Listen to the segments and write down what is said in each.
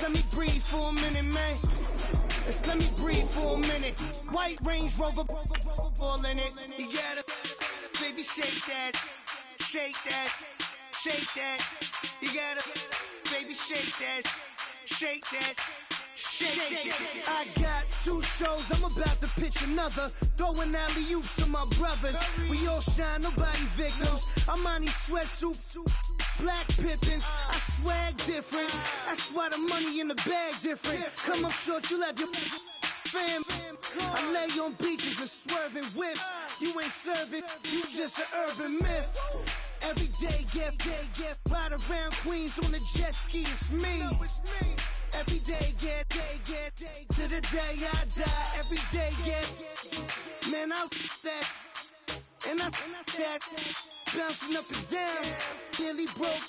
let me breathe for a minute, man. Just let me breathe for a minute. White Range Rover, ball in it. You gotta, baby, shake that, shake that, shake that. You gotta, baby, shake that, shake that. I got 2 shows, I'm about to pitch another. Throwing alley-oops to my brothers. We all shine, nobody victims. I'm on these sweatsuits, black Pippins. I swag different. That's why the money in the bag different. Come up short, you'll have your fam. I lay on beaches and swerving whips. You ain't serving, you just an urban myth. Every day, get ride around Queens on a jet ski, it's me. Every day, get to the day I die. Every day, get, man, I that, and I that, bouncing up and down, nearly broke,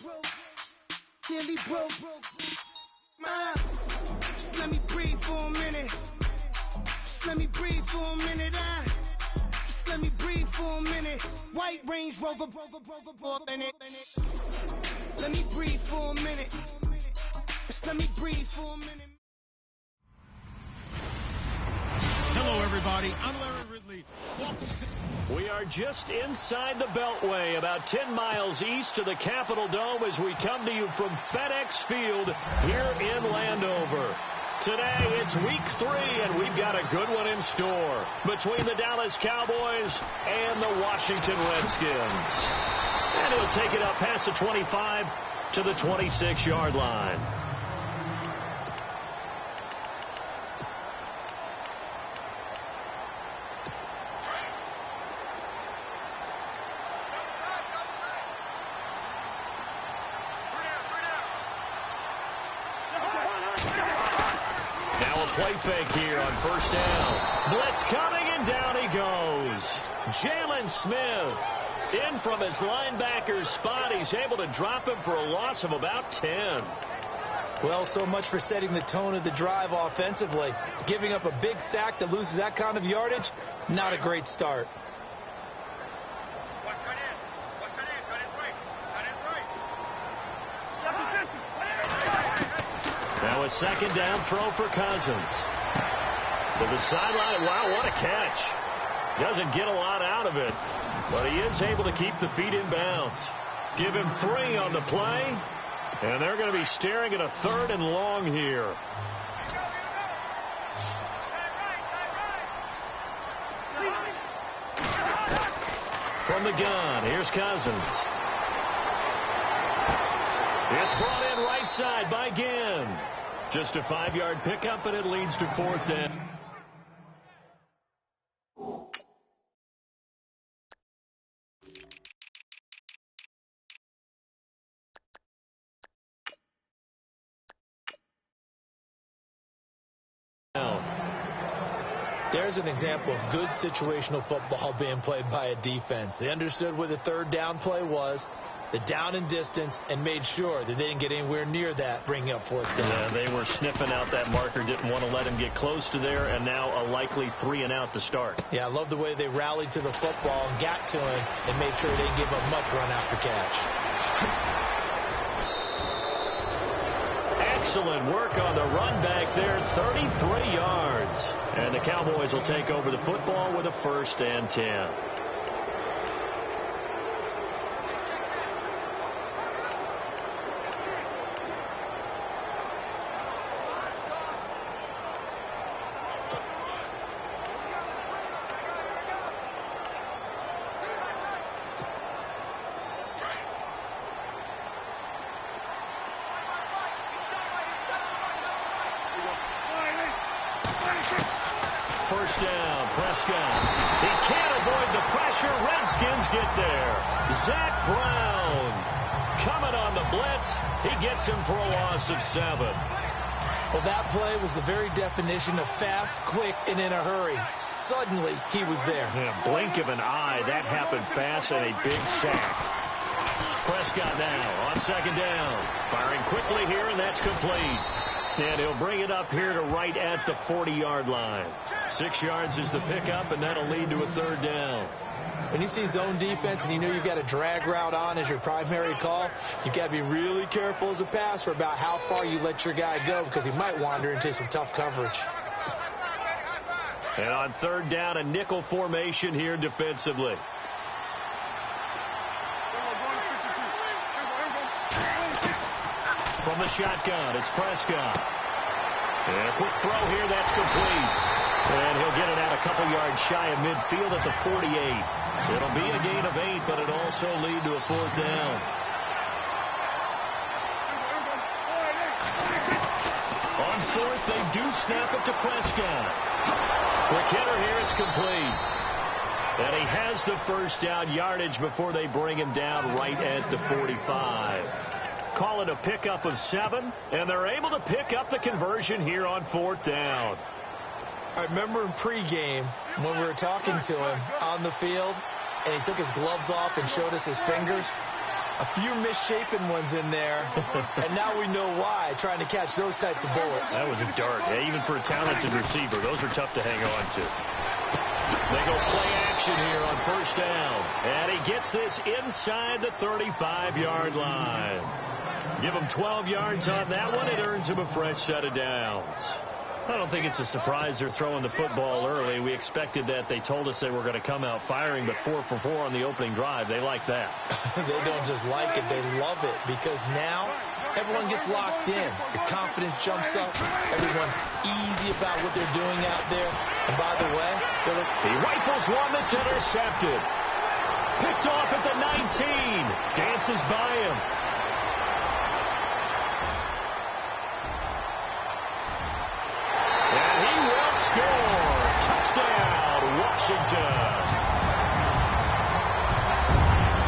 just let me breathe for a minute, just let me breathe for a minute, just let me breathe for a minute, White Range Rover, in it, let me breathe for a minute. Let me breathe for a minute. Hello, everybody. I'm Larry Ridley. We are just inside the Beltway, about 10 miles east of the Capitol Dome as we come to you from FedEx Field here in Landover. Today, it's week 3, and we've got a good one in store between the Dallas Cowboys and the Washington Redskins. And he'll take it up past the 25 to the 26-yard line. Play fake here on first down. Blitz coming, and down he goes. Jalen Smith in from his linebacker's spot. He's able to drop him for a loss of about 10. Well, so much for setting the tone of the drive offensively. Giving up a big sack that loses that kind of yardage, not a great start. Now a second down throw for Cousins. To the sideline. Wow, what a catch. Doesn't get a lot out of it, but he is able to keep the feet in bounds. Give him 3 on the play, and they're going to be staring at a 3rd and long here. From the gun, here's Cousins. It's brought in right side by Ginn. Just a 5-yard pickup, and it leads to 4th down. There's an example of good situational football being played by a defense. They understood where the 3rd down play was, the down and distance, and made sure that they didn't get anywhere near that, bringing up 4th down. Yeah, they were sniffing out that marker, didn't want to let him get close to there, and now a likely 3 and out to start. Yeah, I love the way they rallied to the football and got to him and made sure they didn't give up much run after catch. Excellent work on the run back there, 33 yards. And the Cowboys will take over the football with a 1st and 10. First down, Prescott. He can't avoid the pressure. Redskins get there. Zach Brown coming on the blitz. He gets him for a loss of 7. Well, that play was the very definition of fast, quick, and in a hurry. Suddenly, he was there. Yeah, blink of an eye. That happened fast and a big sack. Prescott now on 2nd down. Firing quickly here, and that's complete. And he'll bring it up here to right at the 40-yard line. 6 yards is the pickup, and that'll lead to a 3rd down. When you see zone defense and you know you've got a drag route on as your primary call, you've got to be really careful as a passer about how far you let your guy go because he might wander into some tough coverage. And on third down, a nickel formation here defensively. From the shotgun, it's Prescott. And a quick throw here, that's complete. And he'll get it out a couple yards shy of midfield at the 48. It'll be a gain of 8, but it'll also lead to a fourth down. On fourth, they do snap it to Prescott. Quick hitter here, it's complete. And he has the first down yardage before they bring him down right at the 45. Call it a pickup of 7, and they're able to pick up the conversion here on fourth down. I remember in pregame when we were talking to him on the field, and he took his gloves off and showed us his fingers. A few misshapen ones in there, and now we know why, trying to catch those types of bullets. That was a dart. Yeah, even for a talented receiver, those are tough to hang on to. They go play action here on first down, and he gets this inside the 35-yard line. Give him 12 yards on that one. It earns him a fresh set of downs. I don't think it's a surprise they're throwing the football early. We expected that. They told us they were going to come out firing, but 4 for 4 on the opening drive. They like that. They don't just like it. They love it because now everyone gets locked in. Your confidence jumps up. Everyone's easy about what they're doing out there. And by the way, he rifles one that's intercepted. Picked off at the 19. Dances by him. Washington.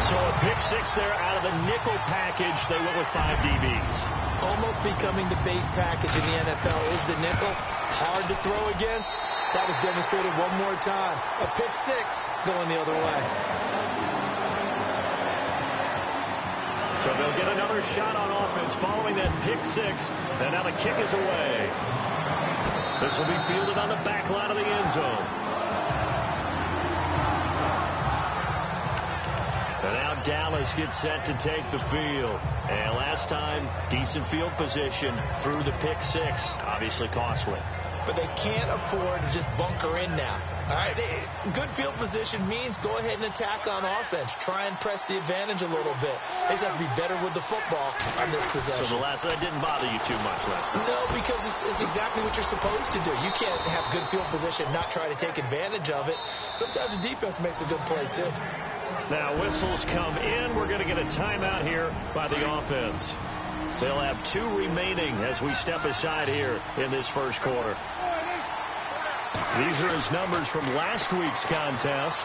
So a pick 6 there out of the nickel package. They went with 5 DBs. Almost becoming the base package in the NFL is the nickel. Hard to throw against. That was demonstrated one more time. A pick 6 going the other way. So they'll get another shot on offense following that pick 6. And now the kick is away. This will be fielded on the back line of the end zone. And now Dallas gets set to take the field. And last time, decent field position through the pick 6. Obviously costly. But they can't afford to just bunker in now. All right, good field position means go ahead and attack on offense. Try and press the advantage a little bit. They just have to be better with the football on this possession. So that didn't bother you too much last time? No, because it's exactly what you're supposed to do. You can't have good field position and not try to take advantage of it. Sometimes the defense makes a good play, too. Now whistles come in. We're going to get a timeout here by the offense. They'll have 2 remaining as we step aside here in this first quarter. These are his numbers from last week's contest.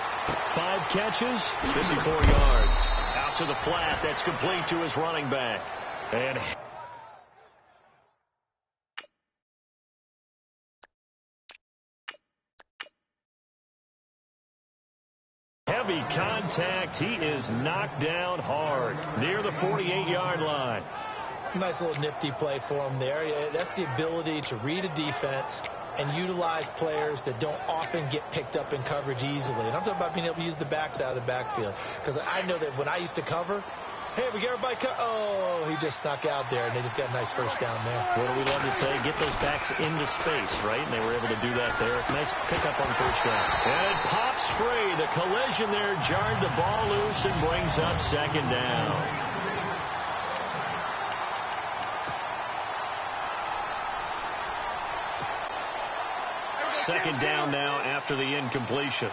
5 catches, 54 yards. Out to the flat. That's complete to his running back. And heavy contact. He is knocked down hard near the 48-yard line. Nice little nifty play for him there. Yeah, that's the ability to read a defense and utilize players that don't often get picked up in coverage easily. And I'm talking about being able to use the backs out of the backfield. Because I know that when I used to cover, hey, we get everybody oh, he just snuck out there, and they just got a nice first down there. What do we love to say? Get those backs into space, right? And they were able to do that there. Nice pickup on first down. And it pops free. The collision there jarred the ball loose and brings up second down. Second down now after the incompletion.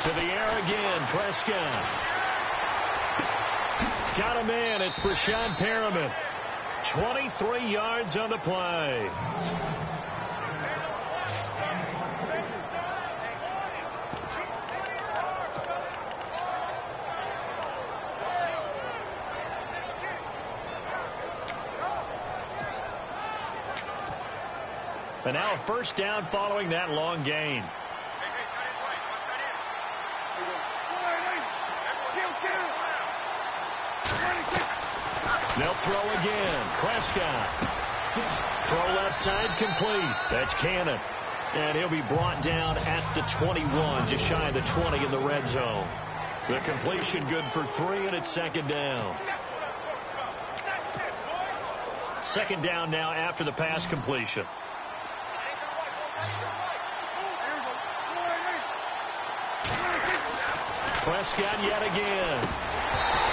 To the air again, Prescott. Got him in. It's Brashad Perriman. 23 yards on the play. And now a first down following that long gain. They'll throw again. Prescott. Throw left side complete. That's Cannon. And he'll be brought down at the 21, just shy of the 20 in the red zone. The completion good for 3, and it's second down. Second down now after the pass completion. Prescott yet again.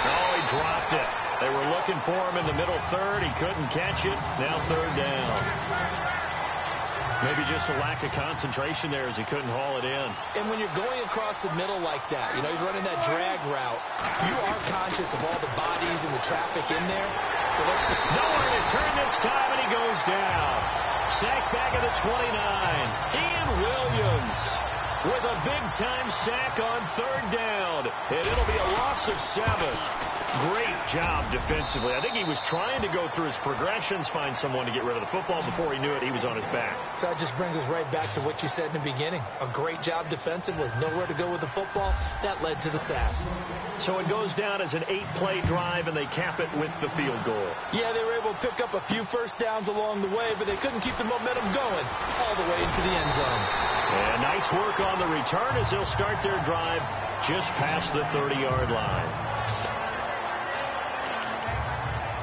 Oh, he dropped it. They were looking for him in the middle third. He couldn't catch it. Now third down. Maybe just a lack of concentration there as he couldn't haul it in. And when you're going across the middle like that, you know, he's running that drag route, you are conscious of all the bodies and the traffic in there. But nowhere to turn this time, and he goes down. Sacked back at the 29. Ian Williams with a big-time sack on third down. And it'll be a loss of 7. Great job defensively. I think he was trying to go through his progressions, find someone to get rid of the football. Before he knew it, he was on his back. So that just brings us right back to what you said in the beginning. A great job defensively. Nowhere to go with the football. That led to the sack. So it goes down as an 8-play drive, and they cap it with the field goal. Yeah, they were able to pick up a few first downs along the way, but they couldn't keep the momentum going all the way into the end zone. And nice work on the return as they'll start their drive just past the 30-yard line.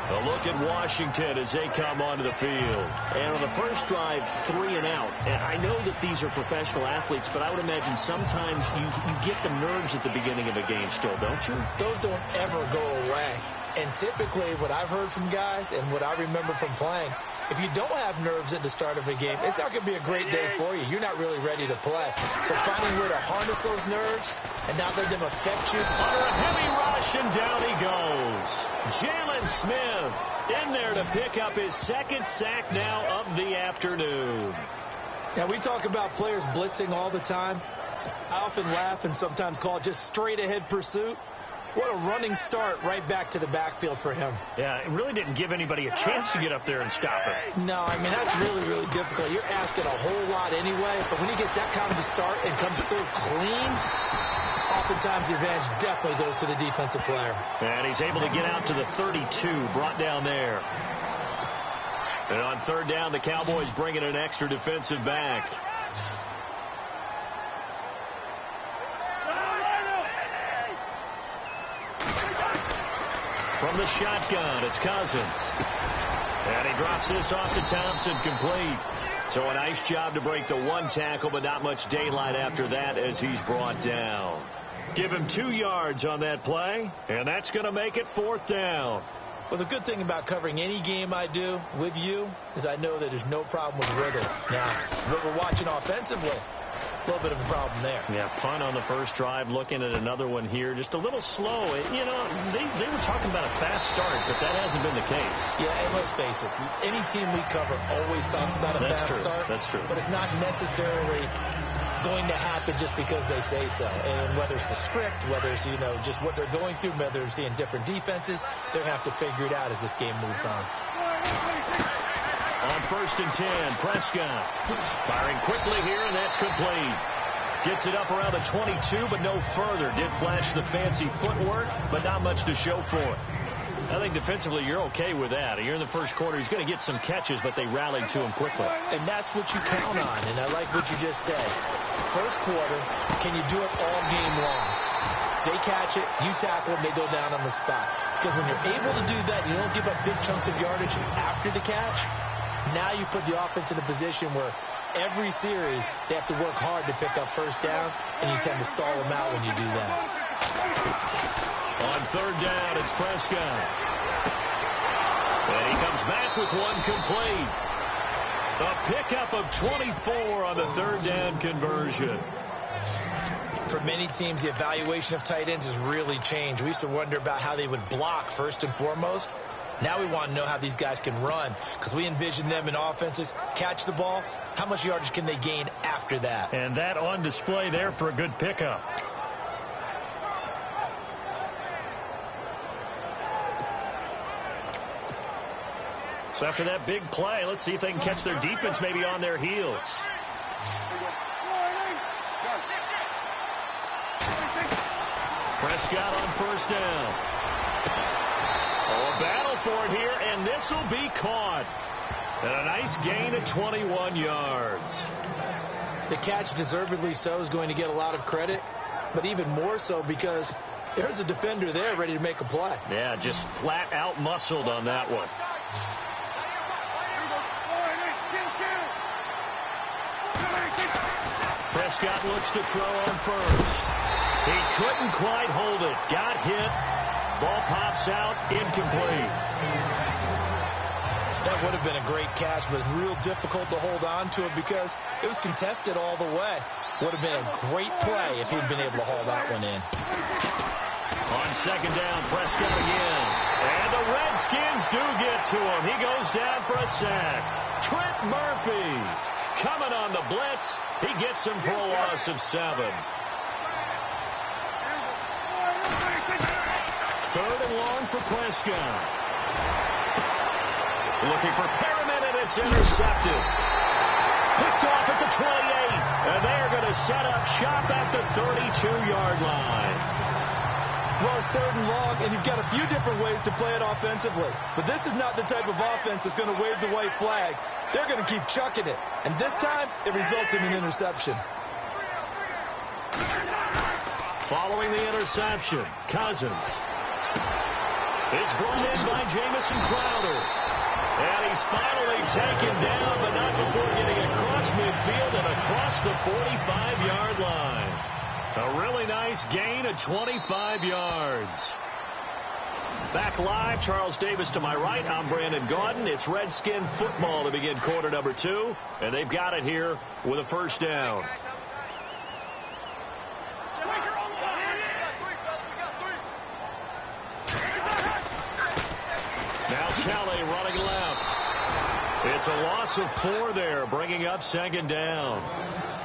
A look at Washington as they come onto the field. And on the first drive, 3 and out. And I know that these are professional athletes, but I would imagine sometimes you get the nerves at the beginning of a game still, don't you? Those don't ever go away. And typically what I've heard from guys and what I remember from playing, if you don't have nerves at the start of a game, it's not going to be a great day for you. You're not really ready to play. So finding a way to harness those nerves and not let them affect you. Under a heavy rush, and down he goes. Jalen Smith in there to pick up his second sack now of the afternoon. Now, we talk about players blitzing all the time. I often laugh and sometimes call it just straight-ahead pursuit. What a running start right back to the backfield for him. Yeah, it really didn't give anybody a chance to get up there and stop it. No, I mean, that's really, really difficult. You're asking a whole lot anyway, but when he gets that kind of a start and comes through clean, oftentimes the advantage definitely goes to the defensive player. And he's able to get out to the 32, brought down there. And on third down, the Cowboys bring in an extra defensive back. From the shotgun, it's Cousins. And he drops this off to Thompson, complete. So a nice job to break the one tackle, but not much daylight after that as he's brought down. Give him 2 yards on that play, and that's going to make it fourth down. Well, the good thing about covering any game I do with you is I know that there's no problem with rhythm. Now, what we're watching offensively, a little bit of a problem there. Yeah, punt on the first drive, looking at another one here. Just a little slow. You know, they were talking about a fast start, but that hasn't been the case. Yeah, and let's face it, any team we cover always talks about a fast start. That's true. But it's not necessarily going to happen just because they say so. And whether it's the script, whether it's, you know, just what they're going through, whether they're seeing different defenses, they're going to have to figure it out as this game moves on. On 1st and 10, Prescott firing quickly here, and that's complete. Gets it up around the 22, but no further. Did flash the fancy footwork, but not much to show for it. I think defensively you're okay with that. You're in the first quarter. He's going to get some catches, but they rallied to him quickly. And that's what you count on, and I like what you just said. First quarter, can you do it all game long? They catch it, you tackle them, they go down on the spot. Because when you're able to do that, you don't give up big chunks of yardage after the catch. Now you put the offense in a position where every series they have to work hard to pick up first downs, and you tend to stall them out when you do that. On third down, it's Prescott. And he comes back with one complete. A pickup of 24 on the third down conversion. For many teams, the evaluation of tight ends has really changed. We used to wonder about how they would block first and foremost. Now we want to know how these guys can run, because we envision them in offenses catch the ball. How much yardage can they gain after that? And that on display there for a good pickup. So after that big play, let's see if they can catch their defense maybe on their heels. Prescott on first down. Oh, a battle for it here, and this will be caught. And a nice gain of 21 yards. The catch, deservedly so, is going to get a lot of credit, but even more so because there's a defender there ready to make a play. Yeah, just flat out muscled on that one. Prescott looks to throw on first. He couldn't quite hold it. Got hit. Ball pops out. Incomplete. That would have been a great catch, but it's real difficult to hold on to it because it was contested all the way. Would have been a great play if he'd been able to haul that one in. On second down, Prescott again. And the Redskins do get to him. He goes down for a sack. Trent Murphy coming on the blitz. He gets him for a loss of 7. Third and long for Prescott. Looking for Perriman, and it's intercepted. Picked off at the 28. And they're going to set up shop at the 32-yard line. Well, it's third and long, and you've got a few different ways to play it offensively. But this is not the type of offense that's going to wave the white flag. They're going to keep chucking it. And this time, it results in an interception. Following the interception, Cousins. It's brought in by Jamison Crowder. And he's finally taken down, but not before getting across midfield and across the 45-yard line. A really nice gain of 25 yards. Back live, Charles Davis to my right. I'm Brandon Gaudin. It's Redskin football to begin quarter number 2. And they've got it here with a first down. Now Kelly running left. It's a loss of 4 there, bringing up second down.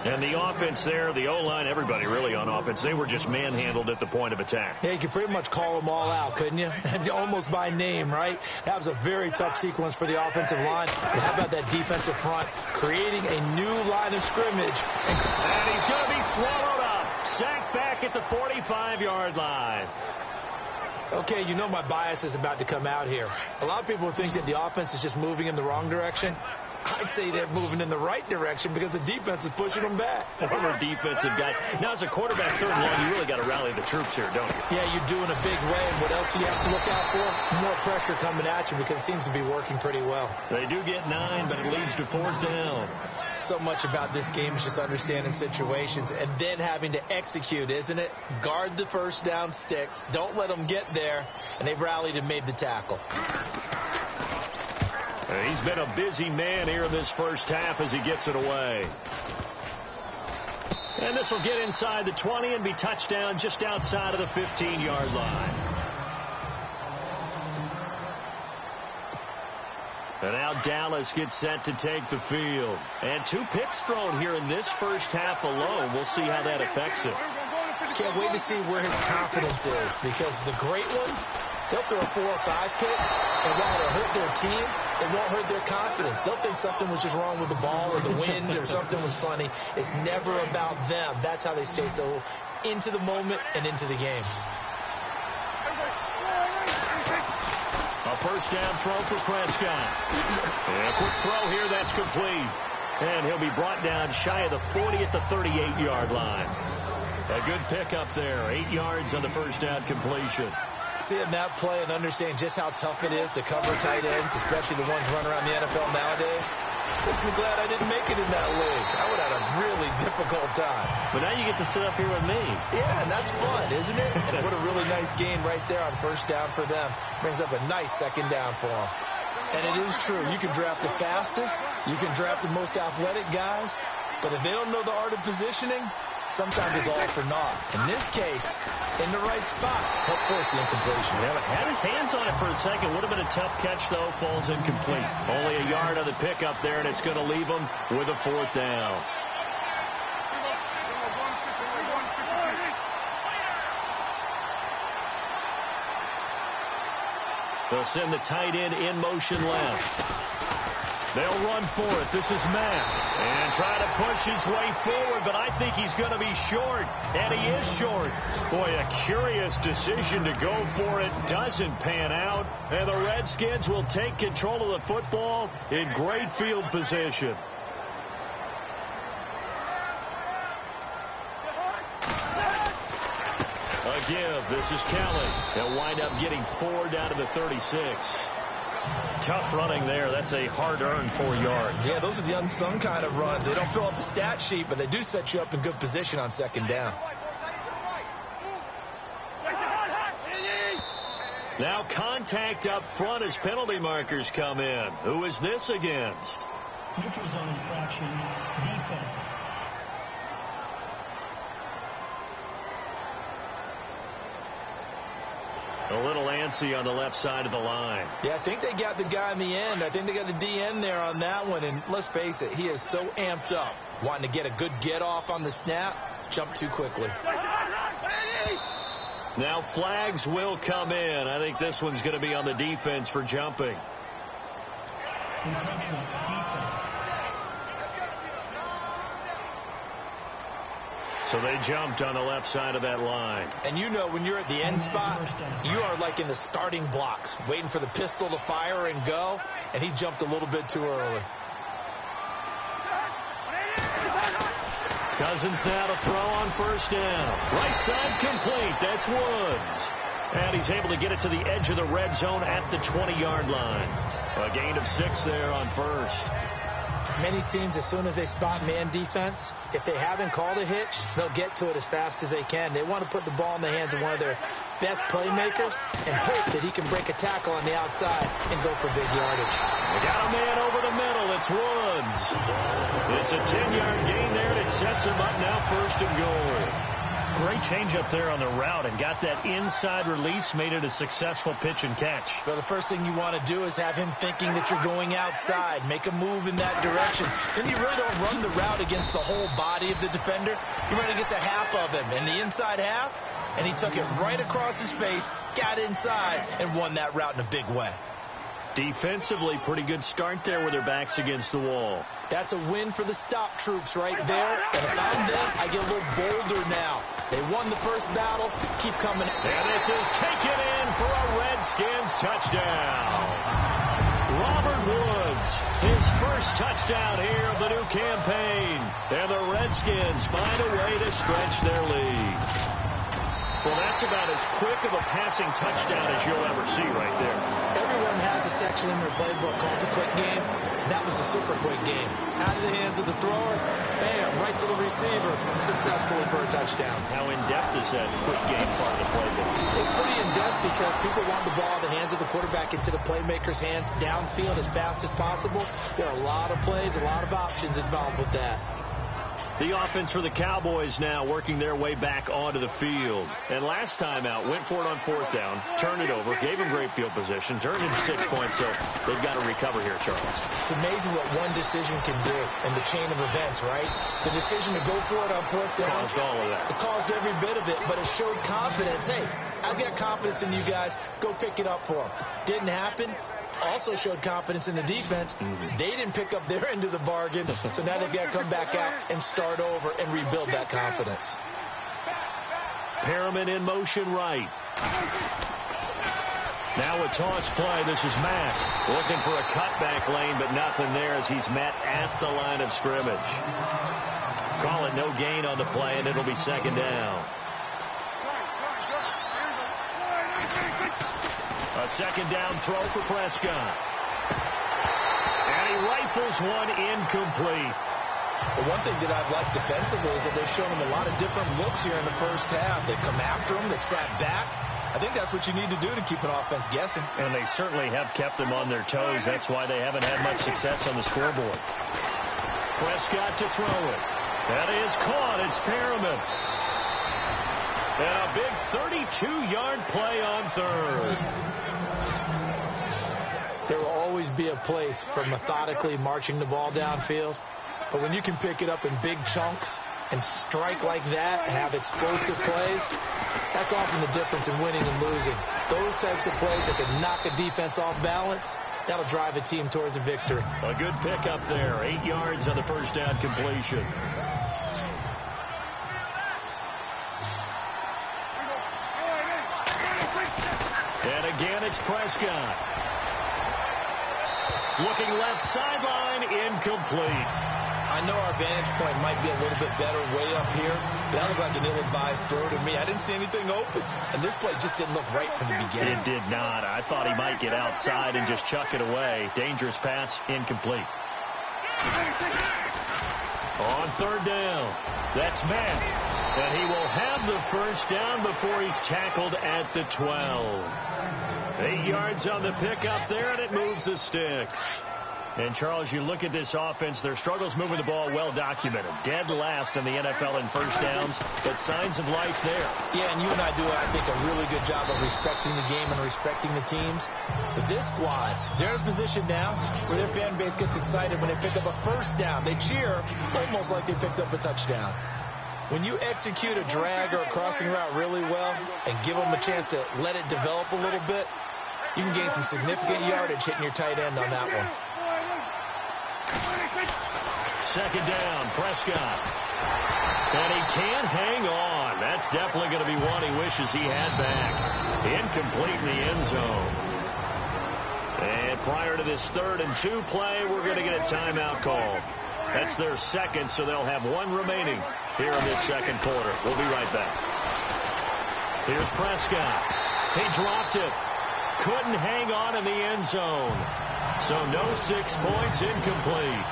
And the offense there, the O-line, everybody really on offense, they were just manhandled at the point of attack. Yeah, you could pretty much call them all out, couldn't you? Almost by name, right? That was a very tough sequence for the offensive line. But how about that defensive front creating a new line of scrimmage? And he's going to be swallowed up. Sacked back at the 45-yard line. Okay, you know my bias is about to come out here. A lot of people think that the offense is just moving in the wrong direction. I'd say they're moving in the right direction because the defense is pushing them back. Former defensive guy. Now, as a quarterback, third and long, you really got to rally the troops here, don't you? Yeah, you do in a big way. And what else do you have to look out for? More pressure coming at you because it seems to be working pretty well. They do get 9, but it leads to 4th down. So much about this game is just understanding situations and then having to execute, isn't it? Guard the first down sticks. Don't let them get there. And they've rallied and made the tackle. He's been a busy man here in this first half as he gets it away. And this will get inside the 20 and be touchdown just outside of the 15-yard line. And now Dallas gets set to take the field. And 2 picks thrown here in this first half alone. We'll see how that affects him. Can't wait to see where his confidence is because the great ones, they'll throw 4 or 5 picks, and while it'll hurt their team, it won't hurt their confidence. They'll think something was just wrong with the ball or the wind or something was funny. It's never about them. That's how they stay so into the moment and into the game. A first down throw for Prescott. And a quick throw here, that's complete. And he'll be brought down shy of the 40 at the 38-yard line. A good pickup there, 8 yards on the first down completion. Seeing that play and understanding just how tough it is to cover tight ends, especially the ones running around the NFL nowadays, makes me glad I didn't make it in that league. I would have had a really difficult time. But now you get to sit up here with me. Yeah, and that's fun, isn't it? And what a really nice game right there on first down for them. Brings up a nice second down for them. And it is true. You can draft the fastest. You can draft the most athletic guys. But if they don't know the art of positioning, sometimes it's all for naught. In this case, in the right spot, help force the incompletion. Yeah, had his hands on it for a second. Would have been a tough catch, though. Falls incomplete. Only a yard on the pickup there, and it's going to leave him with a 4th down. They'll send the tight end in motion left. They'll run for it. This is Matt. And try to push his way forward, but I think he's going to be short. And he is short. Boy, a curious decision to go for it. Doesn't pan out. And the Redskins will take control of the football in great field position. A give. This is Kelly. They'll wind up getting 4 down to the 36. Tough running there. That's a hard-earned 4 yards. Yeah, those are the unsung kind of runs. They don't fill up the stat sheet, but they do set you up in good position on second down. Now contact up front as penalty markers come in. Who is this against? Neutral zone infraction, defense. A little antsy on the left side of the line. Yeah, I think they got the guy in the end. I think they got the DN there on that one. And let's face it, he is so amped up, wanting to get a good get-off on the snap, jump too quickly. Now flags will come in. I think this one's going to be on the defense for jumping. Intentional defense. So they jumped on the left side of that line. And you know when you're at the end spot, you are like in the starting blocks, waiting for the pistol to fire and go, and he jumped a little bit too early. Cousins now to throw on first down. Right side complete. That's Woods. And he's able to get it to the edge of the red zone at the 20-yard line. A gain of 6 there on first. Many teams, as soon as they spot man defense, if they haven't called a hitch, they'll get to it as fast as they can. They want to put the ball in the hands of one of their best playmakers and hope that he can break a tackle on the outside and go for big yardage. They got a man over the middle. It's Woods. It's a 10-yard gain there, and it sets him up now first and goal. Great change up there on the route and got that inside release, made it a successful pitch and catch. Well, the first thing you want to do is have him thinking that you're going outside, make a move in that direction. Then you really don't run the route against the whole body of the defender. You run against a half of him, and the inside half, and he took it right across his face, got inside, and won that route in a big way. Defensively, pretty good start there with their backs against the wall. That's a win for the stop troops right there. And if I'm them, I get a little bolder now. They won the first battle. Keep coming. And this is taken in for a Redskins touchdown. Robert Woods, his first touchdown here of the new campaign. And the Redskins find a way to stretch their lead. Well, that's about as quick of a passing touchdown as you'll ever see right there. Everyone has a section in their playbook called the quick game. That was a super quick game. Out of the hands of the thrower, bam, right to the receiver, successfully for a touchdown. How in-depth is that quick game part of the playbook? It's pretty in-depth because people want the ball in the hands of the quarterback into the playmaker's hands downfield as fast as possible. There are a lot of plays, a lot of options involved with that. The offense for the Cowboys now working their way back onto the field. And last time out, went for it on fourth down, turned it over, gave them great field position, turned into 6 points, so they've got to recover here, Charles. It's amazing what one decision can do in the chain of events, right? The decision to go for it on fourth down. Caused all of that. It caused every bit of it, but it showed confidence. Hey, I've got confidence in you guys. Go pick it up for them. Didn't happen. Also showed confidence in the defense. They didn't pick up their end of the bargain, so now they've got to come back out and start over and rebuild that confidence. Perriman in motion right. Now a toss play. This is Matt looking for a cutback lane, but nothing there as he's met at the line of scrimmage. Call it no gain on the play, and it'll be second down. A second down throw for Prescott. And he rifles one incomplete. Well, one thing that I've liked defensively is that they've shown him a lot of different looks here in the first half. They've come after him. They've sat back. I think that's what you need to do to keep an offense guessing. And they certainly have kept them on their toes. That's why they haven't had much success on the scoreboard. Prescott to throw it. That is caught. It's Perriman. And a big 32-yard play on third. There will always be a place for methodically marching the ball downfield. But when you can pick it up in big chunks and strike like that and have explosive plays, that's often the difference in winning and losing. Those types of plays that can knock a defense off balance, That'll drive a team towards a victory. A good pickup there. 8 yards on the first down completion. And again, it's Prescott. Looking left sideline, incomplete. I know our vantage point might be a little bit better way up here, but that looked like an ill-advised throw to me. I didn't see anything open, and this play just didn't look right from the beginning. It did not. I thought he might get outside and just chuck it away. Dangerous pass, incomplete. On third down, that's Matt, and he will have the first down before he's tackled at the 12. 8 yards on the pickup there, and it moves the sticks. And, Charles, you look at this offense, their struggles moving the ball well documented. Dead last in the NFL in first downs, but signs of life there. Yeah, and you and I do, I think, a really good job of respecting the game and respecting the teams. But this squad, they're in a position now where their fan base gets excited when they pick up a first down. They cheer almost like they picked up a touchdown. When you execute a drag or a crossing route really well and give them a chance to let it develop a little bit, you can gain some significant yardage hitting your tight end on that one. Second down, Prescott. And he can't hang on. That's definitely going to be one he wishes he had back. Incomplete in the end zone. And prior to this 3rd and 2 play, we're going to get a timeout call. That's their second, so they'll have one remaining here in this second quarter. We'll be right back. Here's Prescott. He dropped it. Couldn't hang on in the end zone. So no 6 points, incomplete.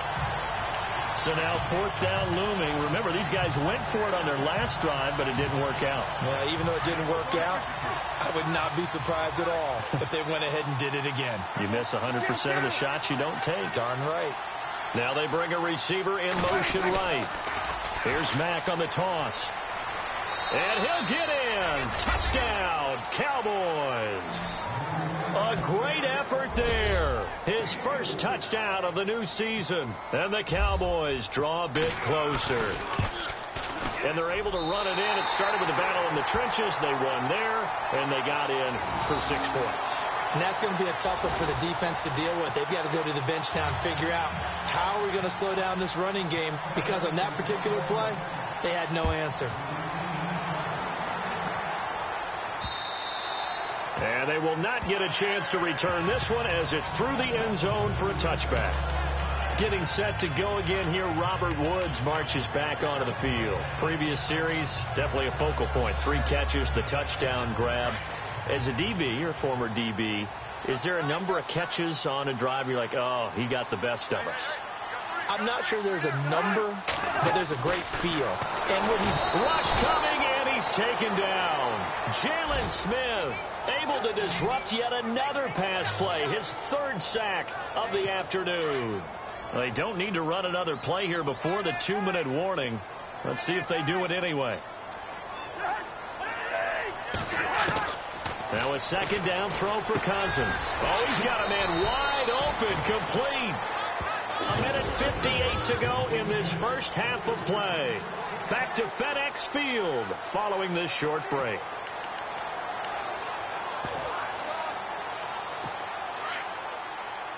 So now 4th down looming. Remember, these guys went for it on their last drive, but it didn't work out. Yeah, even though it didn't work out, I would not be surprised at all if they went ahead and did it again. You miss 100% of the shots you don't take. Darn right. Now they bring a receiver in motion right. Here's Mack on the toss. And he'll get in. Touchdown, Cowboys. A great effort there. His first touchdown of the new season. And the Cowboys draw a bit closer. And they're able to run it in. It started with a battle in the trenches. They won there, and they got in for 6 points. And that's going to be a tough one for the defense to deal with. They've got to go to the bench now and figure out how are we going to slow down this running game, because on that particular play, they had no answer. And they will not get a chance to return this one as it's through the end zone for a touchback. Getting set to go again here, Robert Woods marches back onto the field. Previous series, definitely a focal point. 3 catches, the touchdown grab. As a DB, or former DB, is there a number of catches on a drive you're like, oh, he got the best of us? I'm not sure there's a number, but there's a great feel. And when he rush coming, and he's taken down. Jalen Smith able to disrupt yet another pass play, his 3rd sack of the afternoon. They don't need to run another play here before the 2-minute warning. Let's see if they do it anyway. Now a second down throw for Cousins. Oh, he's got a man wide open, complete. 1:58 to go in this first half of play. Back to FedEx Field following this short break.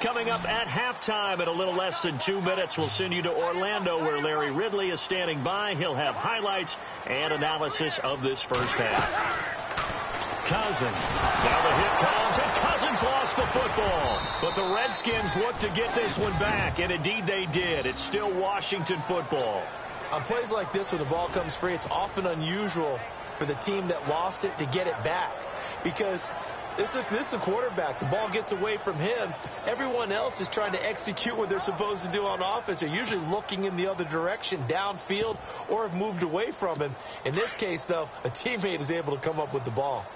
Coming up at halftime in a little less than 2 minutes, we'll send you to Orlando where Larry Ridley is standing by. He'll have highlights and analysis of this first half. Cousins. Now the hit comes, and Cousins lost the football. But the Redskins look to get this one back, and indeed they did. It's still Washington football. On plays like this where the ball comes free, it's often unusual for the team that lost it to get it back. Because this is the quarterback. The ball gets away from him. Everyone else is trying to execute what they're supposed to do on offense. They're usually looking in the other direction, downfield, or have moved away from him. In this case, though, a teammate is able to come up with the ball.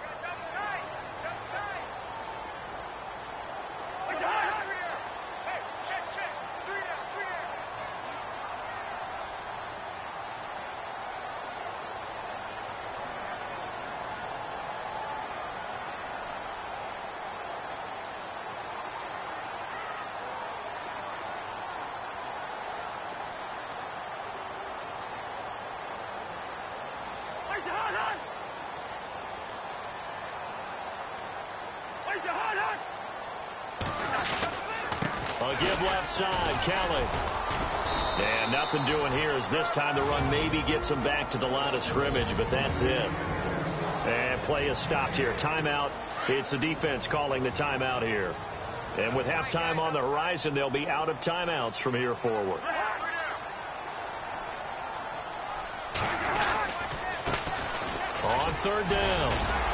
A give left side, Kelly. And nothing doing here as this time the run maybe gets him back to the line of scrimmage, but that's it. And play is stopped here. Timeout. It's the defense calling the timeout here. And with halftime on the horizon, they'll be out of timeouts from here forward. On third down,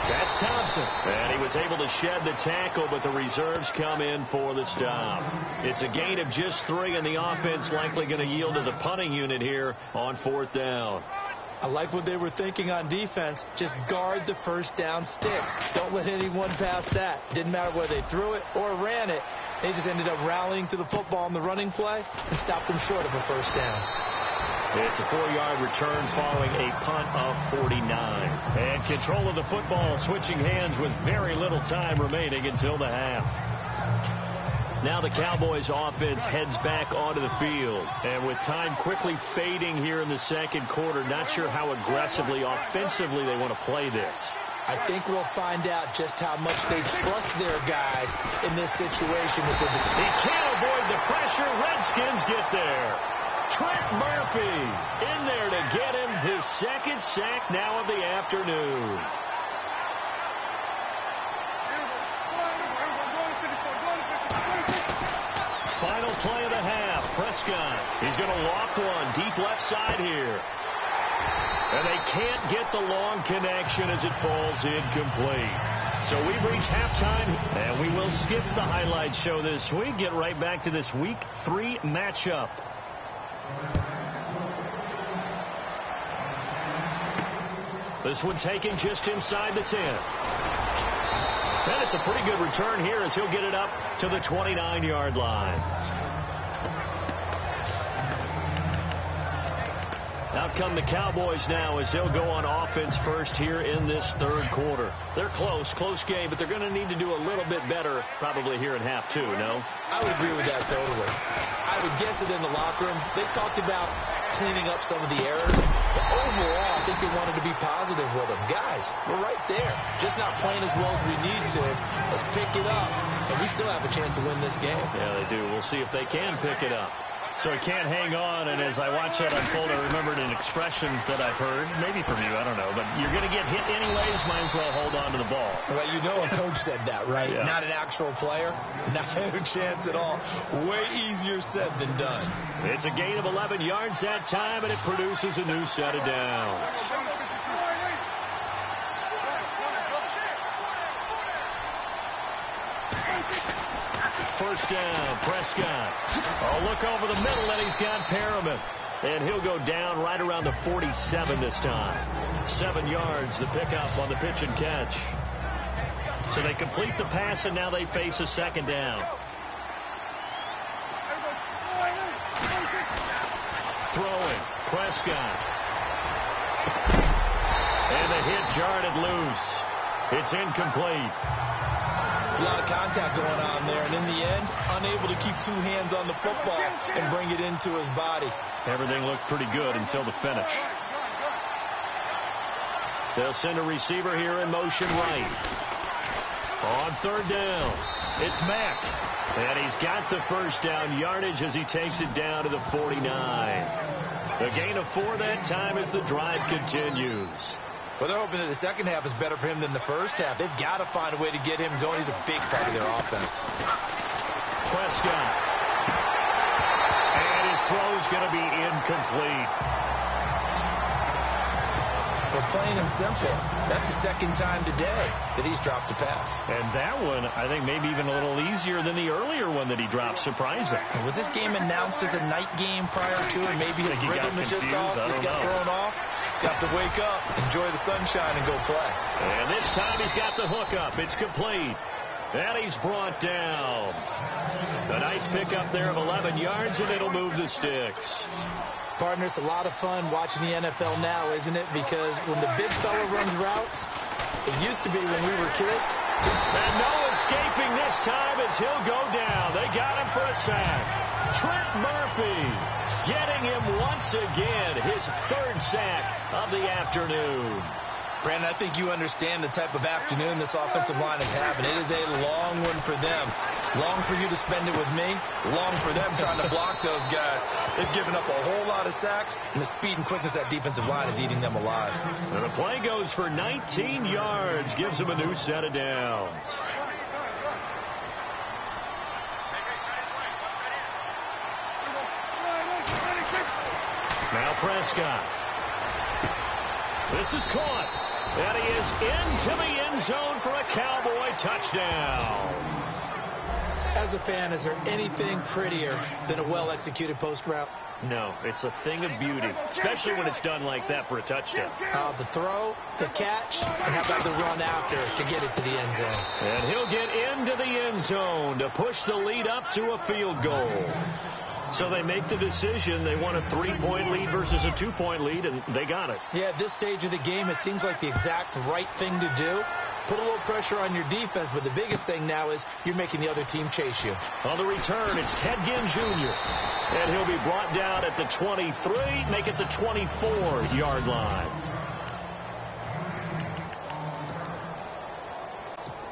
that's Thompson. And he was able to shed the tackle, but the reserves come in for the stop. It's a gain of just 3, and the offense likely going to yield to the punting unit here on fourth down. I like what they were thinking on defense. Just guard the first down sticks. Don't let anyone pass that. Didn't matter whether they threw it or ran it. They just ended up rallying to the football on the running play and stopped them short of a first down. It's a 4-yard return following a punt of 49. And control of the football switching hands with very little time remaining until the half. Now the Cowboys offense heads back onto the field. And with time quickly fading here in the second quarter, not sure how aggressively, offensively they want to play this. I think we'll find out just how much they trust their guys in this situation. He can't avoid the pressure. Redskins get there. Trent Murphy in there to get him his second sack now of the afternoon. Final play of the half. Prescott. He's going to loft one deep left side here. And they can't get the long connection as it falls incomplete. So we've reached halftime, and we will skip the highlight show this week. Get right back to this Week 3 matchup. This one taken just inside the 10. And it's a pretty good return here as he'll get it up to the 29-yard line. Out come the Cowboys now as they'll go on offense first here in this third quarter. They're close game, but they're going to need to do a little bit better probably here in half 2, no? I would agree with that totally. I would guess that in the locker room, they talked about cleaning up some of the errors, but overall, I think they wanted to be positive with them. Guys, we're right there. Just not playing as well as we need to. Let's pick it up, and we still have a chance to win this game. Yeah, they do. We'll see if they can pick it up. So he can't hang on, and as I watch that unfold, I remembered an expression that I've heard, maybe from you, I don't know, but you're going to get hit anyways, might as well hold on to the ball. Well, you know a coach said that, right? Yeah. Not an actual player. Not a chance at all. Way easier said than done. It's a gain of 11 yards that time, and it produces a new set of downs. First down, Prescott. Oh, look over the middle, and he's got Perriman. And he'll go down right around the 47 this time. 7 yards, the pickup on the pitch and catch. So they complete the pass, and now they face a second down. Throwing, Prescott. And the hit jarred it loose. It's incomplete. A lot of contact going on there, and in the end, unable to keep 2 hands on the football and bring it into his body. Everything looked pretty good until the finish. They'll send a receiver here in motion right. On third down, it's Mack. And he's got the first down yardage as he takes it down to the 49. A gain of 4 that time as the drive continues. Well, they're hoping that the second half is better for him than the first half. They've got to find a way to get him going. He's a big part of their offense. Prescott. And his throw's going to be incomplete. Well, plain and simple, that's the second time today that he's dropped a pass. And that one, I think, maybe even a little easier than the earlier one that he dropped. Surprising. Was this game announced as a night game prior to it? Maybe his rhythm is just off. He's got thrown off. Got to wake up, enjoy the sunshine, and go play. And this time he's got the hook up. It's complete. And he's brought down. A nice pickup there of 11 yards, and it'll move the sticks. Partner, it's a lot of fun watching the NFL now, isn't it? Because when the big fella runs routes, it used to be when we were kids. And no escaping this time as he'll go down. They got him for a sack. Trent Murphy getting him once again, his 3rd sack of the afternoon. Brandon, I think you understand the type of afternoon this offensive line is having. It is a long one for them. Long for you to spend it with me. Long for them trying to block those guys. They've given up a whole lot of sacks, and the speed and quickness of that defensive line is eating them alive. And the play goes for 19 yards. Gives them a new set of downs. Now Prescott. This is caught. And he is into the end zone for a Cowboy touchdown. As a fan, is there anything prettier than a well-executed post route? No, it's a thing of beauty, especially when it's done like that for a touchdown. The throw, the catch, and how about the run after to get it to the end zone? And he'll get into the end zone to push the lead up to a field goal. So they make the decision. They want a 3-point lead versus a 2-point lead, and they got it. Yeah, at this stage of the game, it seems like the exact right thing to do. Put a little pressure on your defense, but the biggest thing now is you're making the other team chase you. On the return, it's Ted Ginn Jr. And he'll be brought down at the 23, make it the 24-yard line.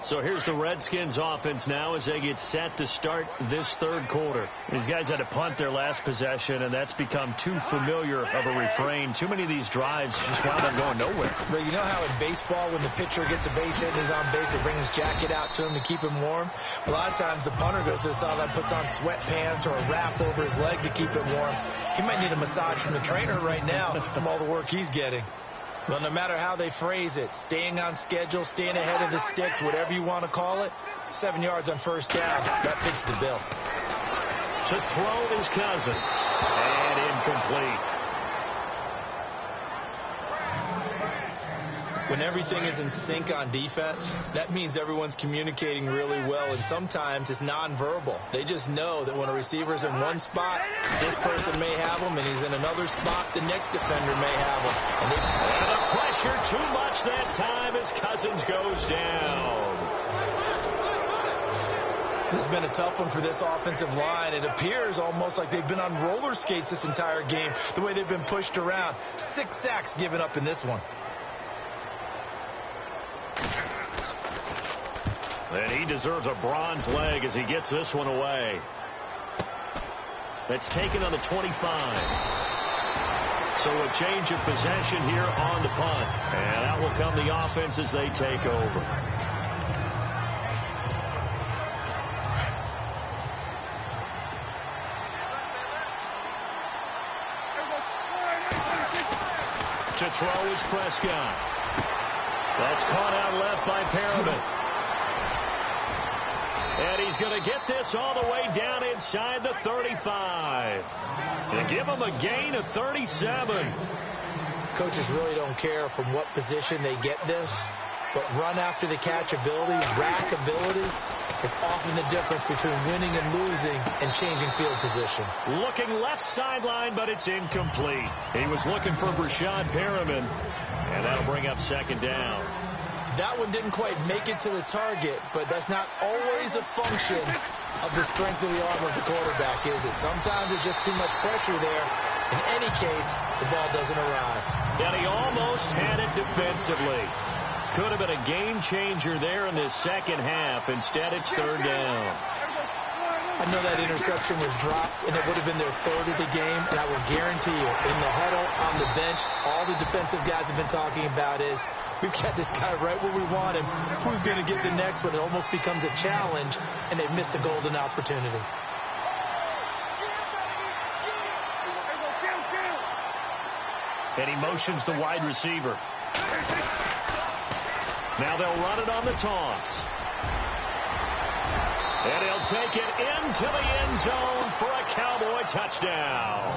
So here's the Redskins offense now as they get set to start this third quarter. These guys had to punt their last possession, and that's become too familiar of a refrain. Too many of these drives just wound up going nowhere. But you know how in baseball, when the pitcher gets a base hit and he's on base, they bring his jacket out to him to keep him warm? A lot of times the punter goes to the sideline, puts on sweatpants or a wrap over his leg to keep it warm. He might need a massage from the trainer right now from all the work he's getting. Well, no matter how they phrase it, staying on schedule, staying ahead of the sticks, whatever you want to call it, 7 yards on first down, that fits the bill. To throw is Cousins. And incomplete. When everything is in sync on defense, that means everyone's communicating really well, and sometimes it's nonverbal. They just know that when a receiver's in one spot, this person may have him, and he's in another spot, the next defender may have him. And the pressure too much that time as Cousins goes down. This has been a tough one for this offensive line. It appears almost like they've been on roller skates this entire game, the way they've been pushed around. 6 sacks given up in this one. And he deserves a bronze leg as he gets this one away. That's taken on the 25. So a change of possession here on the punt. And out will come the offense as they take over. To throw is Prescott. That's caught out left by Perriman. And he's going to get this all the way down inside the 35. And give him a gain of 37. Coaches really don't care from what position they get this, but run after the catch ability, rack ability, is often the difference between winning and losing and changing field position. Looking left sideline, but it's incomplete. He was looking for Brashad Perriman, and that'll bring up second down. That one didn't quite make it to the target, but that's not always a function of the strength of the arm of the quarterback, is it? Sometimes it's just too much pressure there. In any case, the ball doesn't arrive. And he almost had it defensively. Could have been a game changer there in this second half. Instead, it's third down. I know that interception was dropped, and it would have been their third of the game, and I will guarantee you, in the huddle, on the bench, all the defensive guys have been talking about is, we've got this guy right where we want him. Who's going to get the next one? It almost becomes a challenge, and they've missed a golden opportunity. And he motions the wide receiver. Now they'll run it on the toss. And he'll take it into the end zone for a Cowboy touchdown.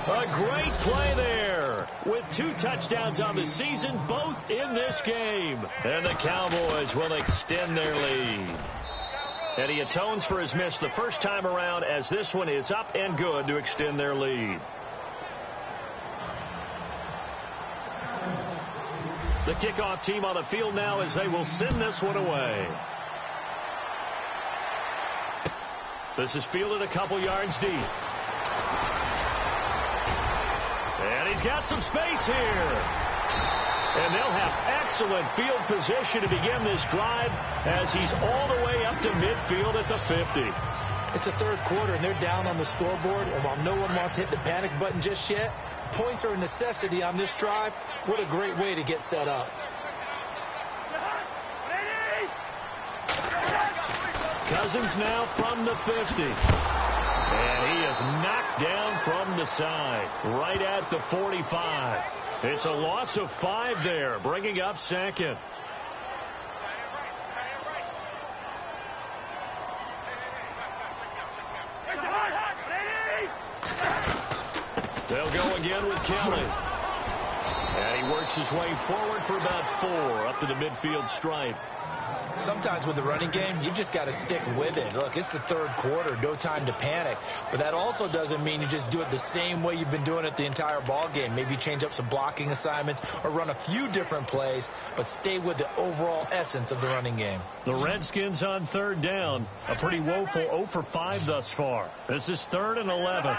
A great play there with 2 touchdowns on the season, both in this game. And the Cowboys will extend their lead. And he atones for his miss the first time around as this one is up and good to extend their lead. The kickoff team on the field now as they will send this one away. This is fielded a couple yards deep. And he's got some space here. And they'll have excellent field position to begin this drive as he's all the way up to midfield at the 50. It's the third quarter, and they're down on the scoreboard. And while no one wants to hit the panic button just yet, points are a necessity on this drive. What a great way to get set up. Cousins now from the 50. And he is knocked down from the side, right at the 45. It's a loss of 5 there, bringing up second. They'll go again with Kelly. And he works his way forward for about 4 up to the midfield stripe. Sometimes with the running game, you've just got to stick with it. Look, it's the third quarter, no time to panic. But that also doesn't mean you just do it the same way you've been doing it the entire ball game. Maybe change up some blocking assignments or run a few different plays, but stay with the overall essence of the running game. The Redskins on third down, a pretty woeful 0 for 5 thus far. This is 3rd and 11.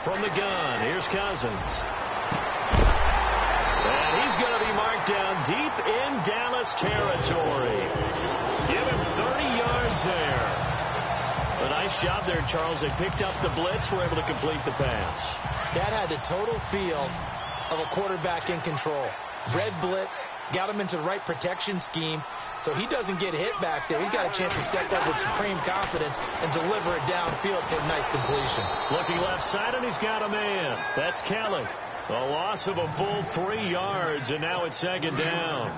From the gun, here's Cousins. And he's going to be marked down deep in Dallas territory. Give him 30 yards there. A nice job there, Charles. They picked up the blitz, were able to complete the pass. That had the total feel of a quarterback in control. Red blitz, got him into the right protection scheme, so he doesn't get hit back there. He's got a chance to step up with supreme confidence and deliver it downfield for a nice completion. Looking left side, and he's got a man. That's Kelly. A loss of a full 3 yards, and now it's second down.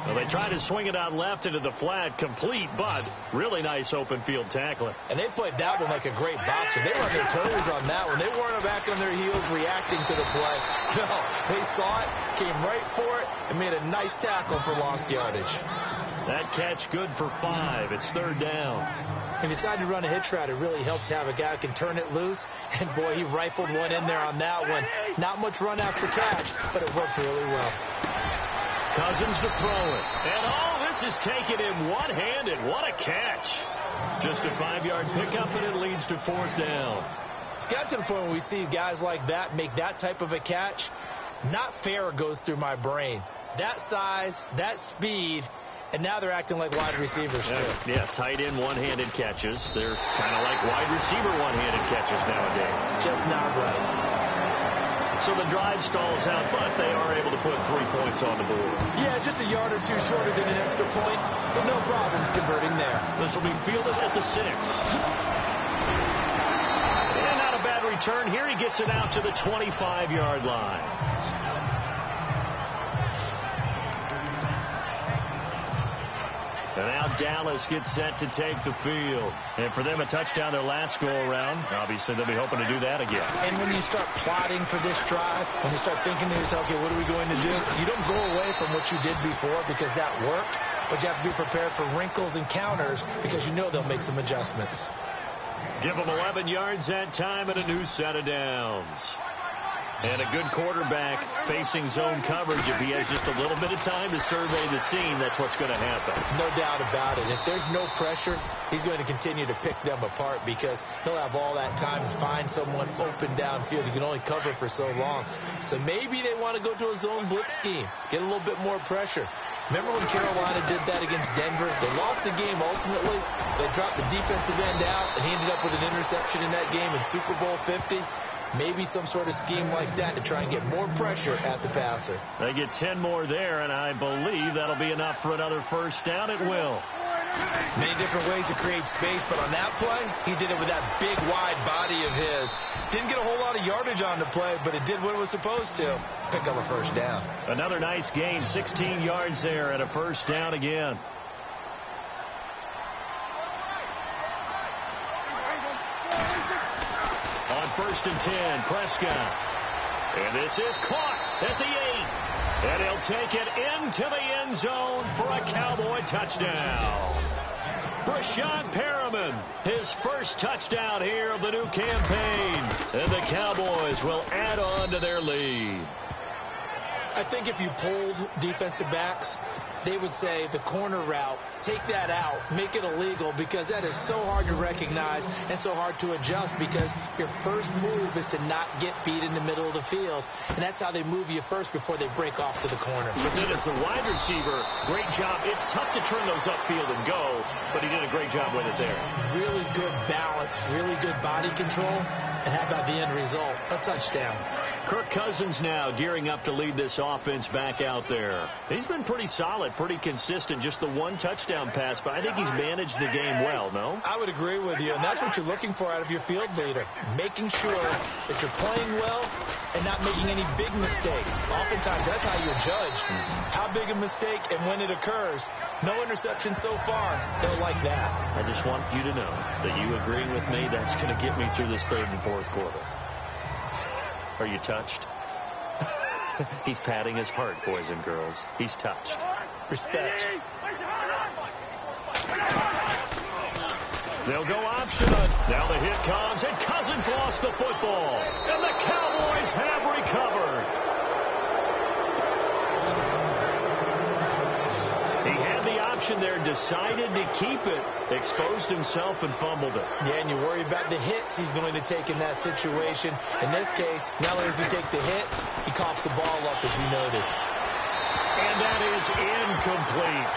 Well, they tried to swing it out left into the flat, complete, but really nice open field tackling. And they played that one like a great boxer. They were on their toes on that one. They weren't back on their heels reacting to the play. No, they saw it, came right for it, and made a nice tackle for lost yardage. That catch good for 5. It's third down. He decided to run a hitch route. It really helped to have a guy who can turn it loose. And, boy, he rifled one in there on that one. Not much run after catch, but it worked really well. Cousins to throw it. And, this is taken in one-handed. What a catch. Just a 5-yard pickup, and it leads to 4th down. It's got to the point where we see guys like that make that type of a catch. Not fair goes through my brain. That size, that speed, and now they're acting like wide receivers, too. Yeah, tight end one-handed catches. They're kind of like wide receiver one-handed catches nowadays. Just not right. So the drive stalls out, but they are able to put 3 points on the board. Yeah, just a yard or two shorter than an extra point, but no problems converting there. This will be fielded at the 6. And not a bad return here. He gets it out to the 25-yard line. And now Dallas gets set to take the field. And for them, a touchdown their last go-around. Obviously, they'll be hoping to do that again. And when you start plotting for this drive, when you start thinking to yourself, okay, what are we going to do? You don't go away from what you did before because that worked, but you have to be prepared for wrinkles and counters because you know they'll make some adjustments. Give them 11 yards that time and a new set of downs. And a good quarterback facing zone coverage. If he has just a little bit of time to survey the scene, that's what's going to happen. No doubt about it. If there's no pressure, he's going to continue to pick them apart because he'll have all that time to find someone open downfield. He can only cover for so long. So maybe they want to go to a zone blitz scheme, get a little bit more pressure. Remember when Carolina did that against Denver? They lost the game ultimately. They dropped the defensive end out, and he ended up with an interception in that game in Super Bowl 50. Maybe some sort of scheme like that to try and get more pressure at the passer. They get 10 more there, and I believe that'll be enough for another first down. It will. Many different ways to create space, but on that play, he did it with that big, wide body of his. Didn't get a whole lot of yardage on the play, but it did what it was supposed to. Pick up a first down. Another nice gain, 16 yards there, and a first down again. On 1st and 10, Prescott. And this is caught at the 8. And he'll take it into the end zone for a Cowboy touchdown. Brashad Perriman, his first touchdown here of the new campaign. And the Cowboys will add on to their lead. I think if you polled defensive backs, they would say the corner route, take that out, make it illegal, because that is so hard to recognize and so hard to adjust, because your first move is to not get beat in the middle of the field, and that's how they move you first before they break off to the corner. But then as the wide receiver, great job. It's tough to turn those upfield and go, but he did a great job with it there. Really good balance, really good body control, and how about the end result? A touchdown. Kirk Cousins now gearing up to lead this offense back out there. He's been pretty solid, pretty consistent, just the one touchdown pass, but I think he's managed the game well, no? I would agree with you, and that's what you're looking for out of your field leader, making sure that you're playing well and not making any big mistakes. Oftentimes, that's how you're judged. How big a mistake and when it occurs. No interception so far. Don't like that. I just want you to know that you agreeing with me, that's going to get me through this third and fourth quarter. Are you touched? He's patting his heart, boys and girls. He's touched. Respect. They'll go option. Now the hit comes, and Cousins lost the football. And the Cowboys have recovered. He had the option there, decided to keep it, exposed himself and fumbled it. Yeah, and you worry about the hits he's going to take in that situation. In this case, not only does he take the hit, he coughs the ball up, as you noted. And that is incomplete.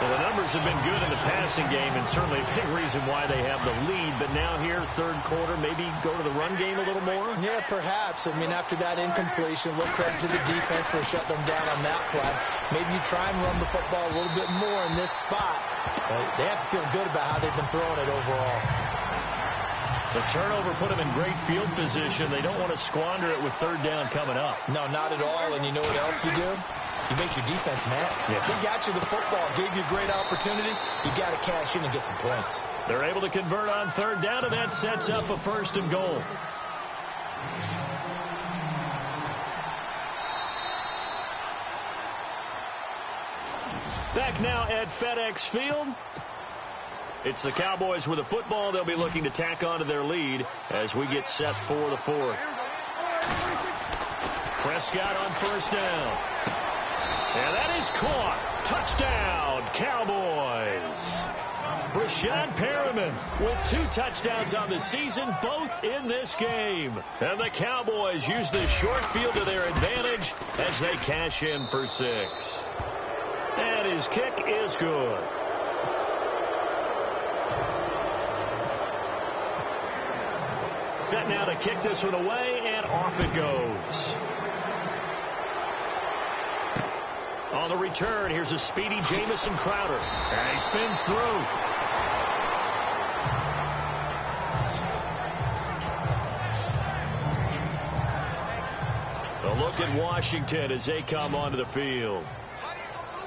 Well, the numbers have been good in the passing game, and certainly a big reason why they have the lead. But now here, third quarter, maybe go to the run game a little more? Yeah, perhaps. I mean, after that incompletion, a little credit to the defense for shutting them down on that play. Maybe you try and run the football a little bit more in this spot. But they have to feel good about how they've been throwing it overall. The turnover put them in great field position. They don't want to squander it with third down coming up. No, not at all. And you know what else you do? You make your defense mad. Yeah. They got you the football, gave you a great opportunity. You got to cash in and get some points. They're able to convert on third down, and that sets up a first and goal. Back now at FedEx Field. It's the Cowboys with the football. They'll be looking to tack on to their lead as we get set for the fourth. Prescott on first down. And that is caught. Touchdown, Cowboys. Rashad Perriman with 2 touchdowns on the season, both in this game. And the Cowboys use this short field to their advantage as they cash in for 6. And his kick is good. Set now to kick this one away, and off it goes. On the return, here's a speedy Jamison Crowder. And he spins through. A look at Washington as they come onto the field.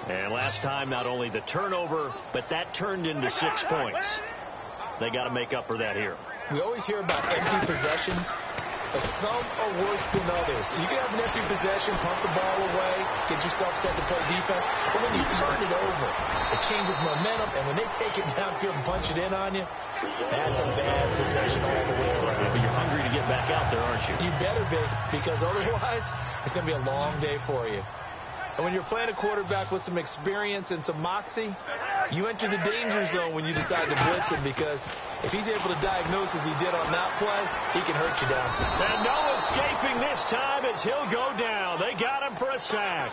And last time, not only the turnover, but that turned into 6 points. They got to make up for that here. We always hear about empty possessions, but some are worse than others. You can have an empty possession, pump the ball away, get yourself set to play defense, but when you turn it over, it changes momentum, and when they take it downfield and punch it in on you, that's a bad possession all the way around. Yeah, but you're hungry to get back out there, aren't you? You better be, because otherwise, it's going to be a long day for you. And when you're playing a quarterback with some experience and some moxie, you enter the danger zone when you decide to blitz him, because if he's able to diagnose as he did on that play, he can hurt you down. And no escaping this time as he'll go down. They got him for a sack.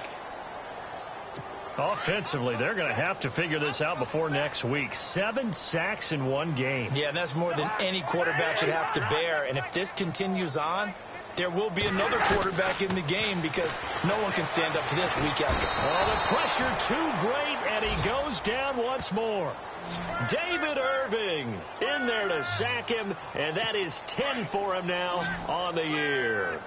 Offensively, they're going to have to figure this out before next week. 7 sacks in one game. Yeah, and that's more than any quarterback should have to bear. And if this continues on, there will be another quarterback in the game, because no one can stand up to this week after. Oh, the pressure too great, and he goes down once more. David Irving in there to sack him, and that is 10 for him now on the year.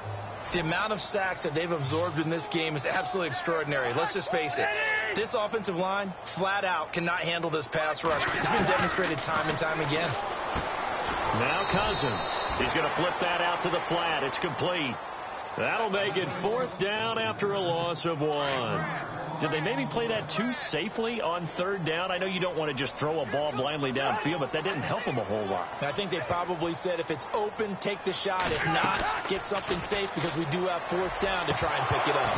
The amount of sacks that they've absorbed in this game is absolutely extraordinary. Let's just face it. This offensive line, flat out, cannot handle this pass rush. It's been demonstrated time and time again. Now Cousins. He's going to flip that out to the flat. It's complete. That'll make it 4th down after a loss of 1. Did they maybe play that too safely on 3rd down? I know you don't want to just throw a ball blindly downfield, but that didn't help them a whole lot. I think they probably said if it's open, take the shot. If not, get something safe because we do have 4th down to try and pick it up.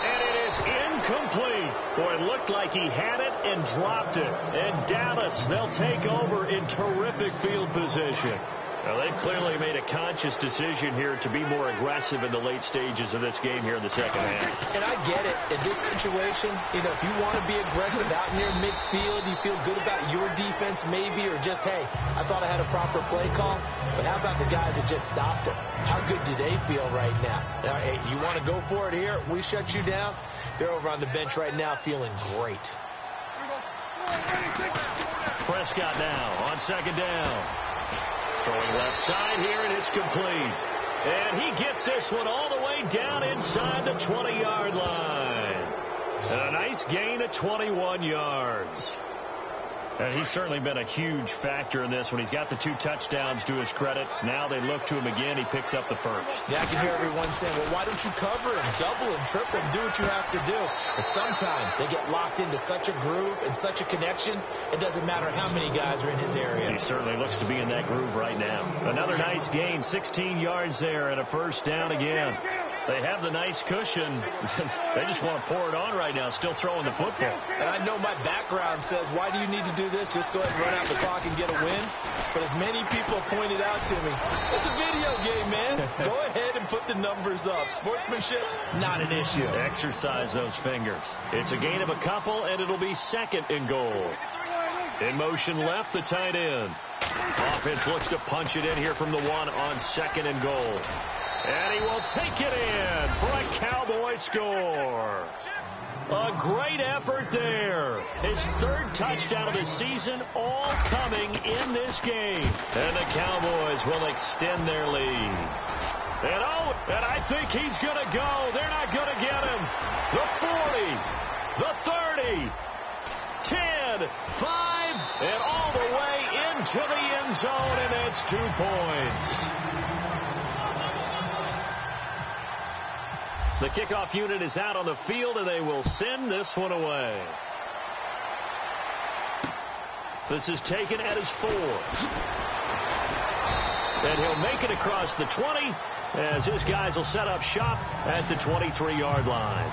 And it is incomplete. Boy, it looked like he had it and dropped it. And Dallas, they'll take over in terrific field position. Well, they've clearly made a conscious decision here to be more aggressive in the late stages of this game here in the second half. And I get it. In this situation, if you want to be aggressive out near midfield, you feel good about your defense maybe, or just, hey, I thought I had a proper play call. But how about the guys that just stopped it? How good do they feel right now? Hey, you want to go for it here? We shut you down. They're over on the bench right now feeling great. Prescott now on 2nd down. Throwing left side here, and it's complete. And he gets this one all the way down inside the 20-yard line. And a nice gain of 21 yards. And he's certainly been a huge factor in this when he's got the 2 touchdowns to his credit. Now they look to him again. He picks up the 1st. Yeah, I can hear everyone saying, well, why don't you cover him, double him, triple him, do what you have to do. But sometimes they get locked into such a groove and such a connection, it doesn't matter how many guys are in his area. He certainly looks to be in that groove right now. Another nice gain, 16 yards there, and a 1st down again. They have the nice cushion. They just want to pour it on right now, still throwing the football. And I know my background says, why do you need to do this? Just go ahead and run out the clock and get a win. But as many people pointed out to me, it's a video game, man. Go ahead and put the numbers up. Sportsmanship, not an issue. Exercise those fingers. It's a gain of a couple, and it'll be 2nd and goal. In motion left, the tight end. Offense looks to punch it in here from the 1 on 2nd and goal. And he will take it in for a Cowboy score. A great effort there. His 3rd touchdown of the season, all coming in this game. And the Cowboys will extend their lead. And I think he's going to go. They're not going to get him. The 40, the 30, 10, 5, and all the way into the end zone, and it's 2 points. The kickoff unit is out on the field, and they will send this one away. This is taken at his 4. And he'll make it across the 20 as his guys will set up shop at the 23-yard line.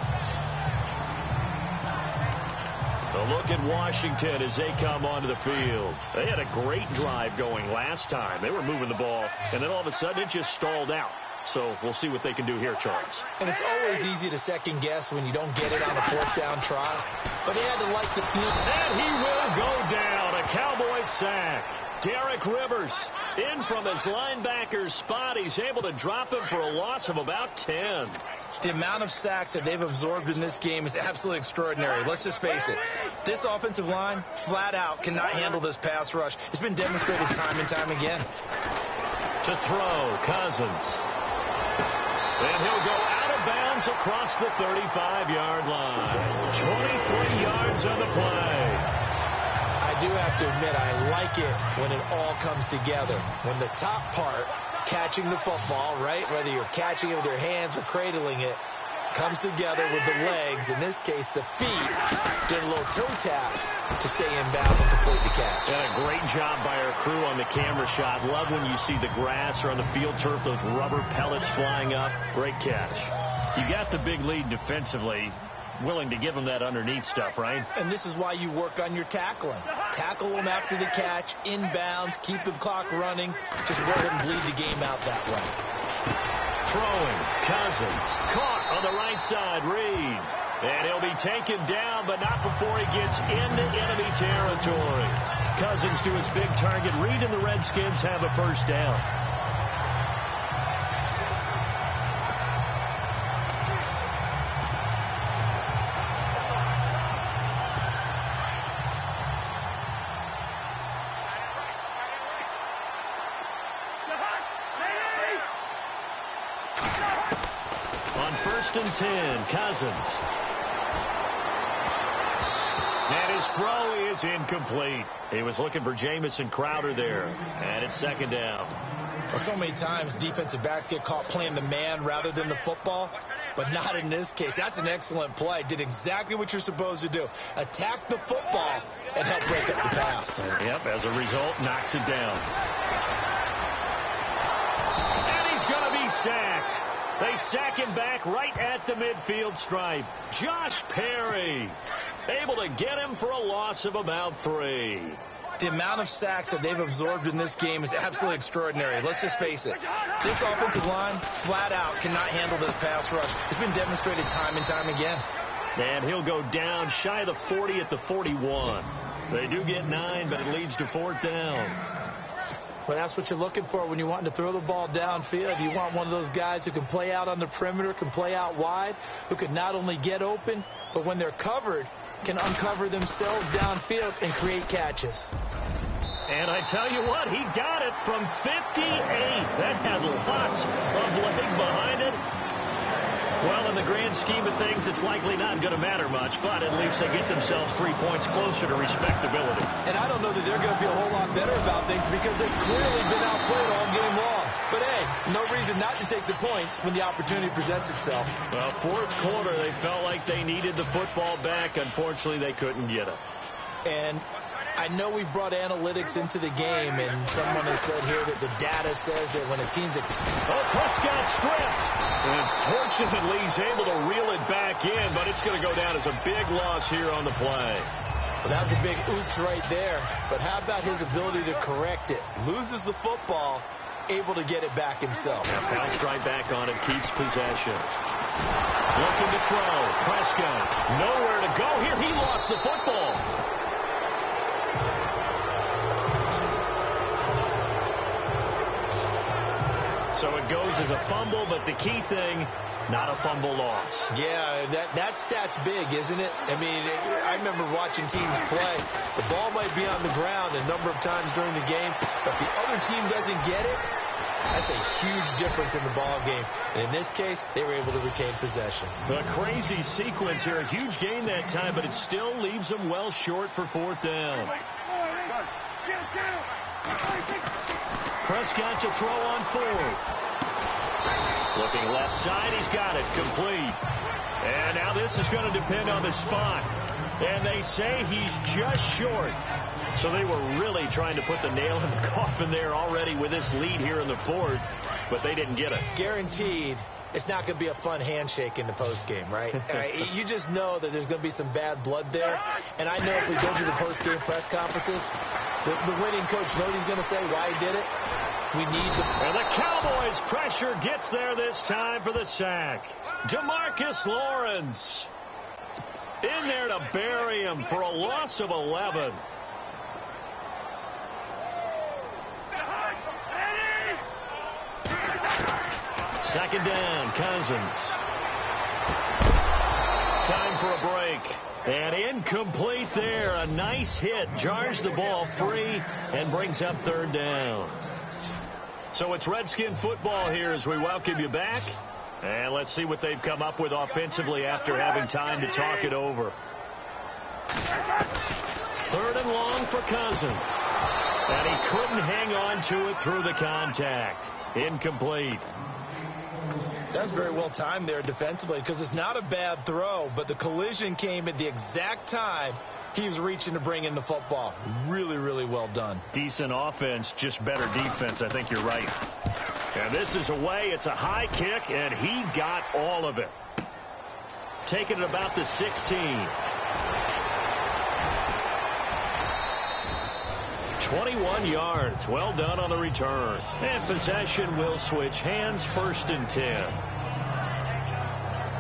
A look at Washington as they come onto the field. They had a great drive going last time. They were moving the ball, and then all of a sudden it just stalled out. So we'll see what they can do here, Charles. And it's always easy to second guess when you don't get it on a 4th down try. But he had to like the field. And he will go down. A Cowboy sack. Derek Rivers in from his linebacker's spot. He's able to drop him for a loss of about 10. The amount of sacks that they've absorbed in this game is absolutely extraordinary. Let's just face it. This offensive line, flat out, cannot handle this pass rush. It's been demonstrated time and time again. To throw, Cousins. And he'll go out of bounds across the 35-yard line. 23 yards on the play. I do have to admit, I like it when it all comes together. When the top part, catching the football, right, whether you're catching it with your hands or cradling it, comes together with the legs, in this case the feet, doing a little toe tap to stay in bounds and complete the catch. And a great job by our crew on the camera shot. Love when you see the grass or on the field turf, those rubber pellets flying up. Great catch. You got the big lead defensively. Willing to give them that underneath stuff, right? And this is why you work on your tackling. Tackle them after the catch, inbounds, keep the clock running. Just go ahead and bleed the game out that way. Throwing, Cousins, caught on the right side, Reed. And he'll be taken down, but not before he gets into enemy territory. Cousins to his big target. Reed and the Redskins have a 1st down. On 1st and 10, Cousins. And his throw is incomplete. He was looking for Jamison Crowder there. And it's 2nd down. Well, so many times defensive backs get caught playing the man rather than the football, but not in this case. That's an excellent play. Did exactly what you're supposed to do. Attack the football and help break up the pass. Yep, as a result, knocks it down. And he's going to be sacked. They sack him back right at the midfield stripe. Josh Perry able to get him for a loss of about 3. The amount of sacks that they've absorbed in this game is absolutely extraordinary. Let's just face it. This offensive line, flat out, cannot handle this pass rush. It's been demonstrated time and time again. And he'll go down shy of the 40 at the 41. They do get 9, but it leads to 4th down. Well, that's what you're looking for when you're wanting to throw the ball downfield. You want one of those guys who can play out on the perimeter, can play out wide, who can not only get open, but when they're covered, can uncover themselves downfield and create catches. And I tell you what, he got it from 58. That had lots of leg behind it. Well, in the grand scheme of things, it's likely not going to matter much, but at least they get themselves 3 points closer to respectability. And I don't know that they're going to feel a whole lot better about things because they've clearly been outplayed all game long. But, hey, no reason not to take the points when the opportunity presents itself. Well, 4th quarter, they felt like they needed the football back. Unfortunately, they couldn't get it. And I know we've brought analytics into the game, and someone has said here that the data says that when a team's... Prescott stripped. And fortunately, he's able to reel it back in, but it's going to go down as a big loss here on the play. Well, that was a big oops right there. But how about his ability to correct it? Loses the football, able to get it back himself. Bounced right back on it, keeps possession. Looking to throw. Prescott, nowhere to go here. He lost the football. So it goes as a fumble, but the key thing, not a fumble loss. Yeah, that stat's big, isn't it? I mean, I remember watching teams play. The ball might be on the ground a number of times during the game, but if the other team doesn't get it, that's a huge difference in the ball game. And in this case, they were able to retain possession. A crazy sequence here. A huge gain that time, but it still leaves them well short for 4th down. Prescott to throw on 4th. Looking left side, he's got it, complete. And now this is going to depend on the spot. And they say he's just short. So they were really trying to put the nail in the coffin there already with this lead here in the 4th, but they didn't get it. Guaranteed it's not going to be a fun handshake in the postgame, right? You just know that there's going to be some bad blood there. And I know if we go to the postgame press conferences, the winning coach knows what he's going to say, why he did it. We need the... And the Cowboys' pressure gets there this time for the sack. DeMarcus Lawrence in there to bury him for a loss of 11. Second down, Cousins. Time for a break. And incomplete there. A nice hit. Jars the ball free and brings up 3rd down. So it's Redskin football here as we welcome you back. And let's see what they've come up with offensively after having time to talk it over. 3rd and long for Cousins. And he couldn't hang on to it through the contact. Incomplete. That was very well timed there defensively because it's not a bad throw, but the collision came at the exact time he was reaching to bring in the football. Really, really well done. Decent offense, just better defense. I think you're right. And this is away. It's a high kick, and he got all of it. Taking it about the 16. 21 yards. Well done on the return. And possession will switch hands, 1st and 10.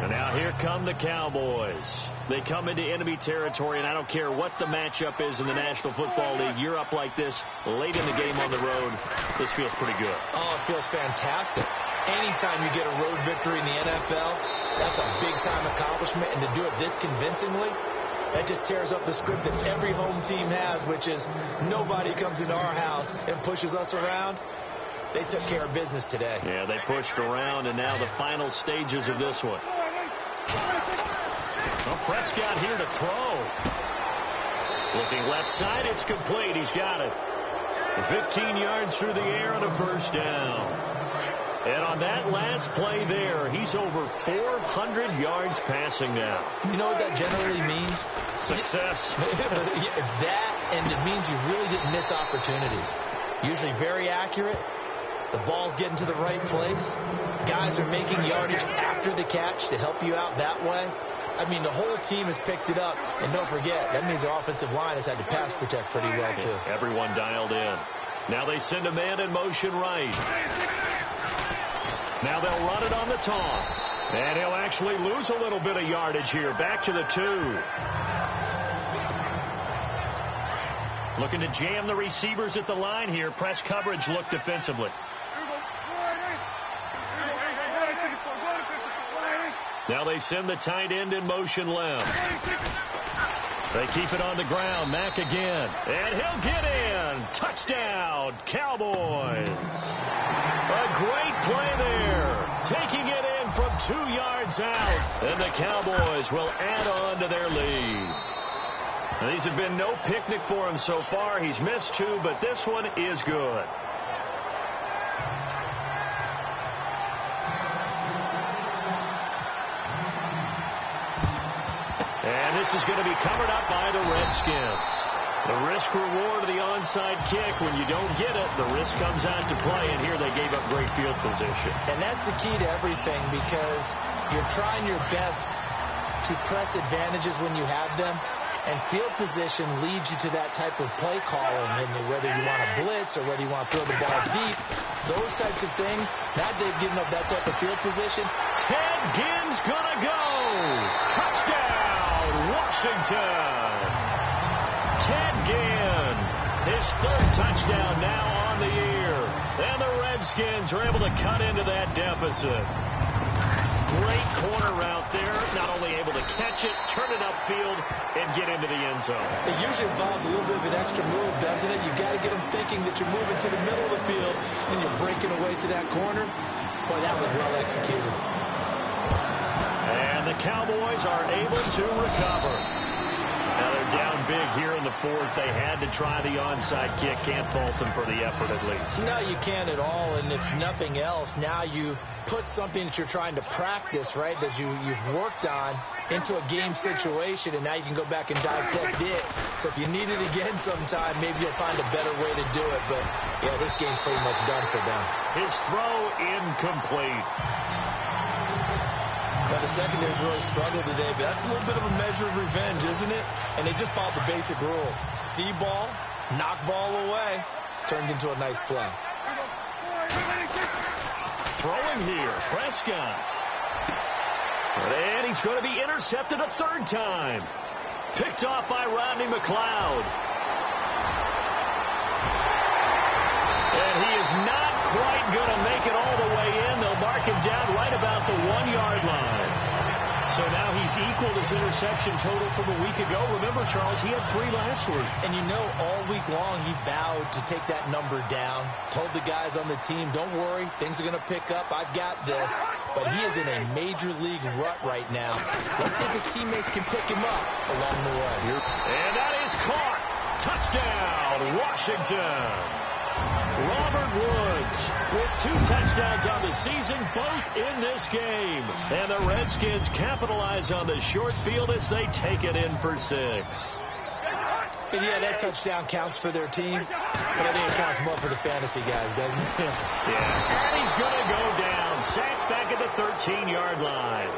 And now here come the Cowboys. They come into enemy territory, and I don't care what the matchup is in the National Football League. You're up like this late in the game on the road. This feels pretty good. Oh, it feels fantastic. Anytime you get a road victory in the NFL, that's a big-time accomplishment. And to do it this convincingly, that just tears up the script that every home team has, which is nobody comes into our house and pushes us around. They took care of business today. Yeah, they pushed around, and now the final stages of this one. Well, Prescott here to throw. Looking left side, it's complete. He's got it. 15 yards through the air and a first down. And on that last play there, he's over 400 yards passing now. You know what that generally means? Success. That, and it means you really didn't miss opportunities. Usually very accurate. The ball's getting to the right place. Guys are making yardage after the catch to help you out that way. I mean, the whole team has picked it up. And don't forget, that means the offensive line has had to pass protect pretty well, too. Everyone dialed in. Now they send a man in motion right. Now they'll run it on the toss. And he'll actually lose a little bit of yardage here. Back to the 2. Looking to jam the receivers at the line here. Press coverage look defensively. Now they send the tight end in motion left. They keep it on the ground. Mack again. And he'll get in. Touchdown, Cowboys. A great play there. Taking it in from 2 yards out. And the Cowboys will add on to their lead. These have been no picnic for him so far. He's missed 2, but this one is good. And this is going to be covered up by the Redskins. The risk-reward of the onside kick. When you don't get it, the risk comes out to play, and here they gave up great field position. And that's the key to everything, because you're trying your best to press advantages when you have them, and field position leads you to that type of play calling, and whether you want to blitz or whether you want to throw the ball deep, those types of things. Now they've given up that type of field position. Ted Ginn's gonna go. Touchdown, Washington. Ted Ginn, his 3rd touchdown now on the year. And the Redskins are able to cut into that deficit. Great corner route there. Not only able to catch it, turn it upfield, and get into the end zone. It usually involves a little bit of an extra move, doesn't it? You've got to get them thinking that you're moving to the middle of the field and you're breaking away to that corner. Boy, that was well executed. And the Cowboys are able to recover. Now they're down big here in the 4th. They had to try the onside kick. Can't fault them for the effort at least. No, you can't at all. And if nothing else, now you've put something that you're trying to practice, right, that you've worked on into a game situation, and now you can go back and dissect it. So if you need it again sometime, maybe you'll find a better way to do it. But, yeah, this game's pretty much done for them. His throw incomplete. Well, the secondary's really struggled today, but that's a little bit of a measure of revenge, isn't it? And they just followed the basic rules. See ball, knock ball away, turns into a nice play. Throwing here, Prescott. And he's going to be intercepted a 3rd time. Picked off by Rodney McLeod. And he is not quite going to make it all the way in. They'll mark him down right about the 1-yard line. So now he's equaled his interception total from a week ago. Remember, Charles, he had 3 last week. And you know, all week long he vowed to take that number down. Told the guys on the team, don't worry, things are going to pick up. I've got this. But he is in a major league rut right now. Let's see if his teammates can pick him up along the way. And that is caught. Touchdown, Washington. Robert Woods with 2 touchdowns on the season, both in this game. And the Redskins capitalize on the short field as they take it in for 6. And yeah, that touchdown counts for their team, but I think it counts more for the fantasy guys, doesn't it? Yeah. And he's going to go down. Sacked back at the 13-yard line.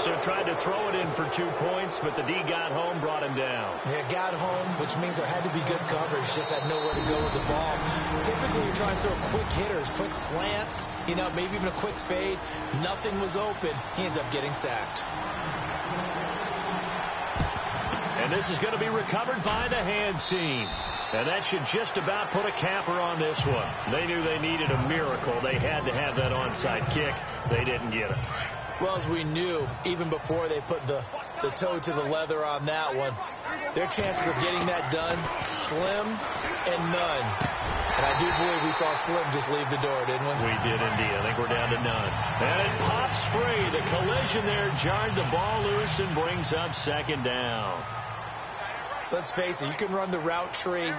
So tried to throw it in for 2 points, but the D got home, brought him down. Yeah, got home, which means there had to be good coverage. Just had nowhere to go with the ball. Typically, you're trying to throw quick hitters, quick slants, you know, maybe even a quick fade. Nothing was open. He ends up getting sacked. And this is going to be recovered by the hands team. And that should just about put a capper on this one. They knew they needed a miracle. They had to have that onside kick. They didn't get it. Well, as we knew, even before they put the toe to the leather on that one, their chances of getting that done, slim and none. And I do believe we saw Slim just leave the door, didn't we? We did indeed. I think we're down to none. And it pops free. The collision there jarred the ball loose and brings up 2nd down. Let's face it, you can run the route tree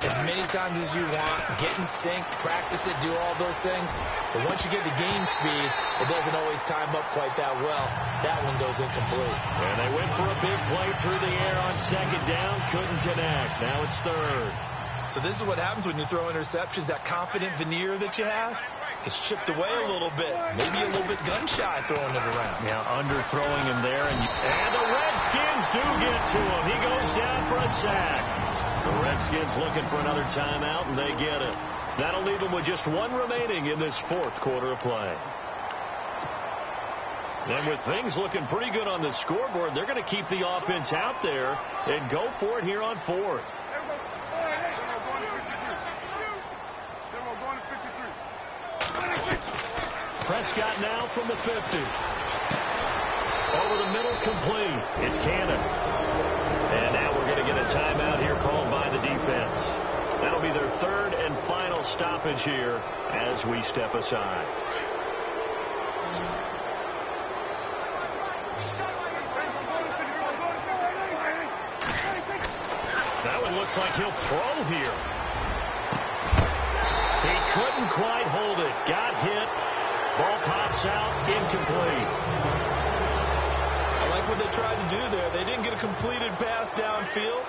as many times as you want, get in sync, practice it, do all those things. But once you get to game speed, it doesn't always time up quite that well. That one goes incomplete. And they went for a big play through the air on second down. Couldn't connect. Now it's third. So this is what happens when you throw interceptions. That confident veneer that you have is chipped away a little bit. Maybe a little bit gun-shy throwing it around. Now underthrowing him there. And the Redskins do get to him. He goes down for a sack. The Redskins looking for another timeout, and they get it. That'll leave them with just one remaining in this fourth quarter of play. And with things looking pretty good on the scoreboard, they're going to keep the offense out there and go for it here on fourth. Prescott now from the 50. Over the middle, complete. It's Cannon. And now we're going to get a timeout here called by the defense. That'll be their third and final stoppage here as we step aside. That one looks like he'll throw here. He couldn't quite hold it. Got hit. Ball pops out, incomplete. I like what they tried to do there. They didn't get a completed pass downfield,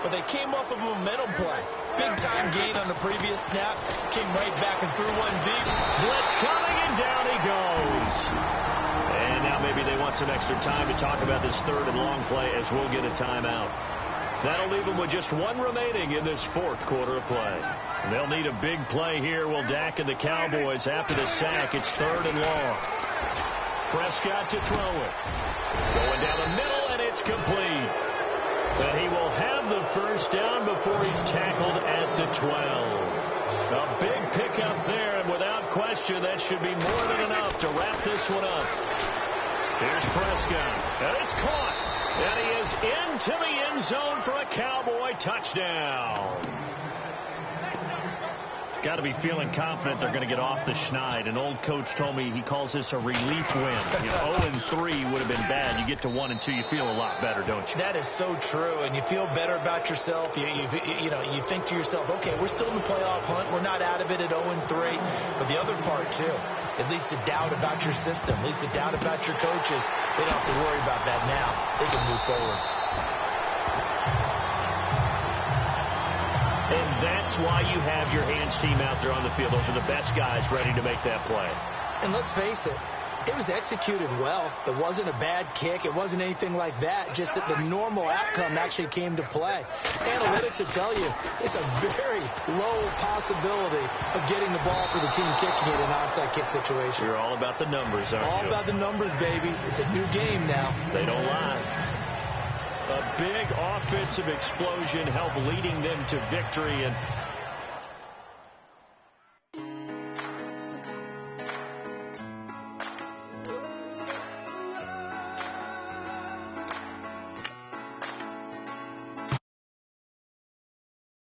but they came off of a momentum play. Big-time gain on the previous snap. Came right back and threw one deep. Blitz coming, and down he goes. And now maybe they want some extra time to talk about this third and long play as we'll get a timeout. That'll leave them with just one remaining in this fourth quarter of play. They'll need a big play here. Will Dak and the Cowboys after the sack. It's third and long. Prescott to throw it. Going down the middle, and it's complete. But he will have the first down before he's tackled at the 12. A big pickup there, and without question, that should be more than enough to wrap this one up. Here's Prescott, and it's caught. And he is into the end zone for a Cowboy touchdown. Got to be feeling confident they're going to get off the schneid. An old coach told me he calls this a relief win. 0-3 would have been bad. You get to 1-2, you feel a lot better, don't you? That is so true, and you feel better about yourself. You think to yourself, okay, we're still in the playoff hunt. We're not out of it at 0-3. But the other part, too, it leads to doubt about your system. It leads to doubt about your coaches. They don't have to worry about that now. They can move forward. And that's why you have your hands team out there on the field. Those are the best guys ready to make that play. And let's face it, it was executed well. It wasn't a bad kick. It wasn't anything like that. Just that the normal outcome actually came to play. Analytics will tell you it's a very low possibility of getting the ball for the team kicking it in an onside kick situation. You're all about the numbers, aren't you? All about the numbers, baby. It's a new game now. They don't lie. A big offensive explosion helped leading them to victory, and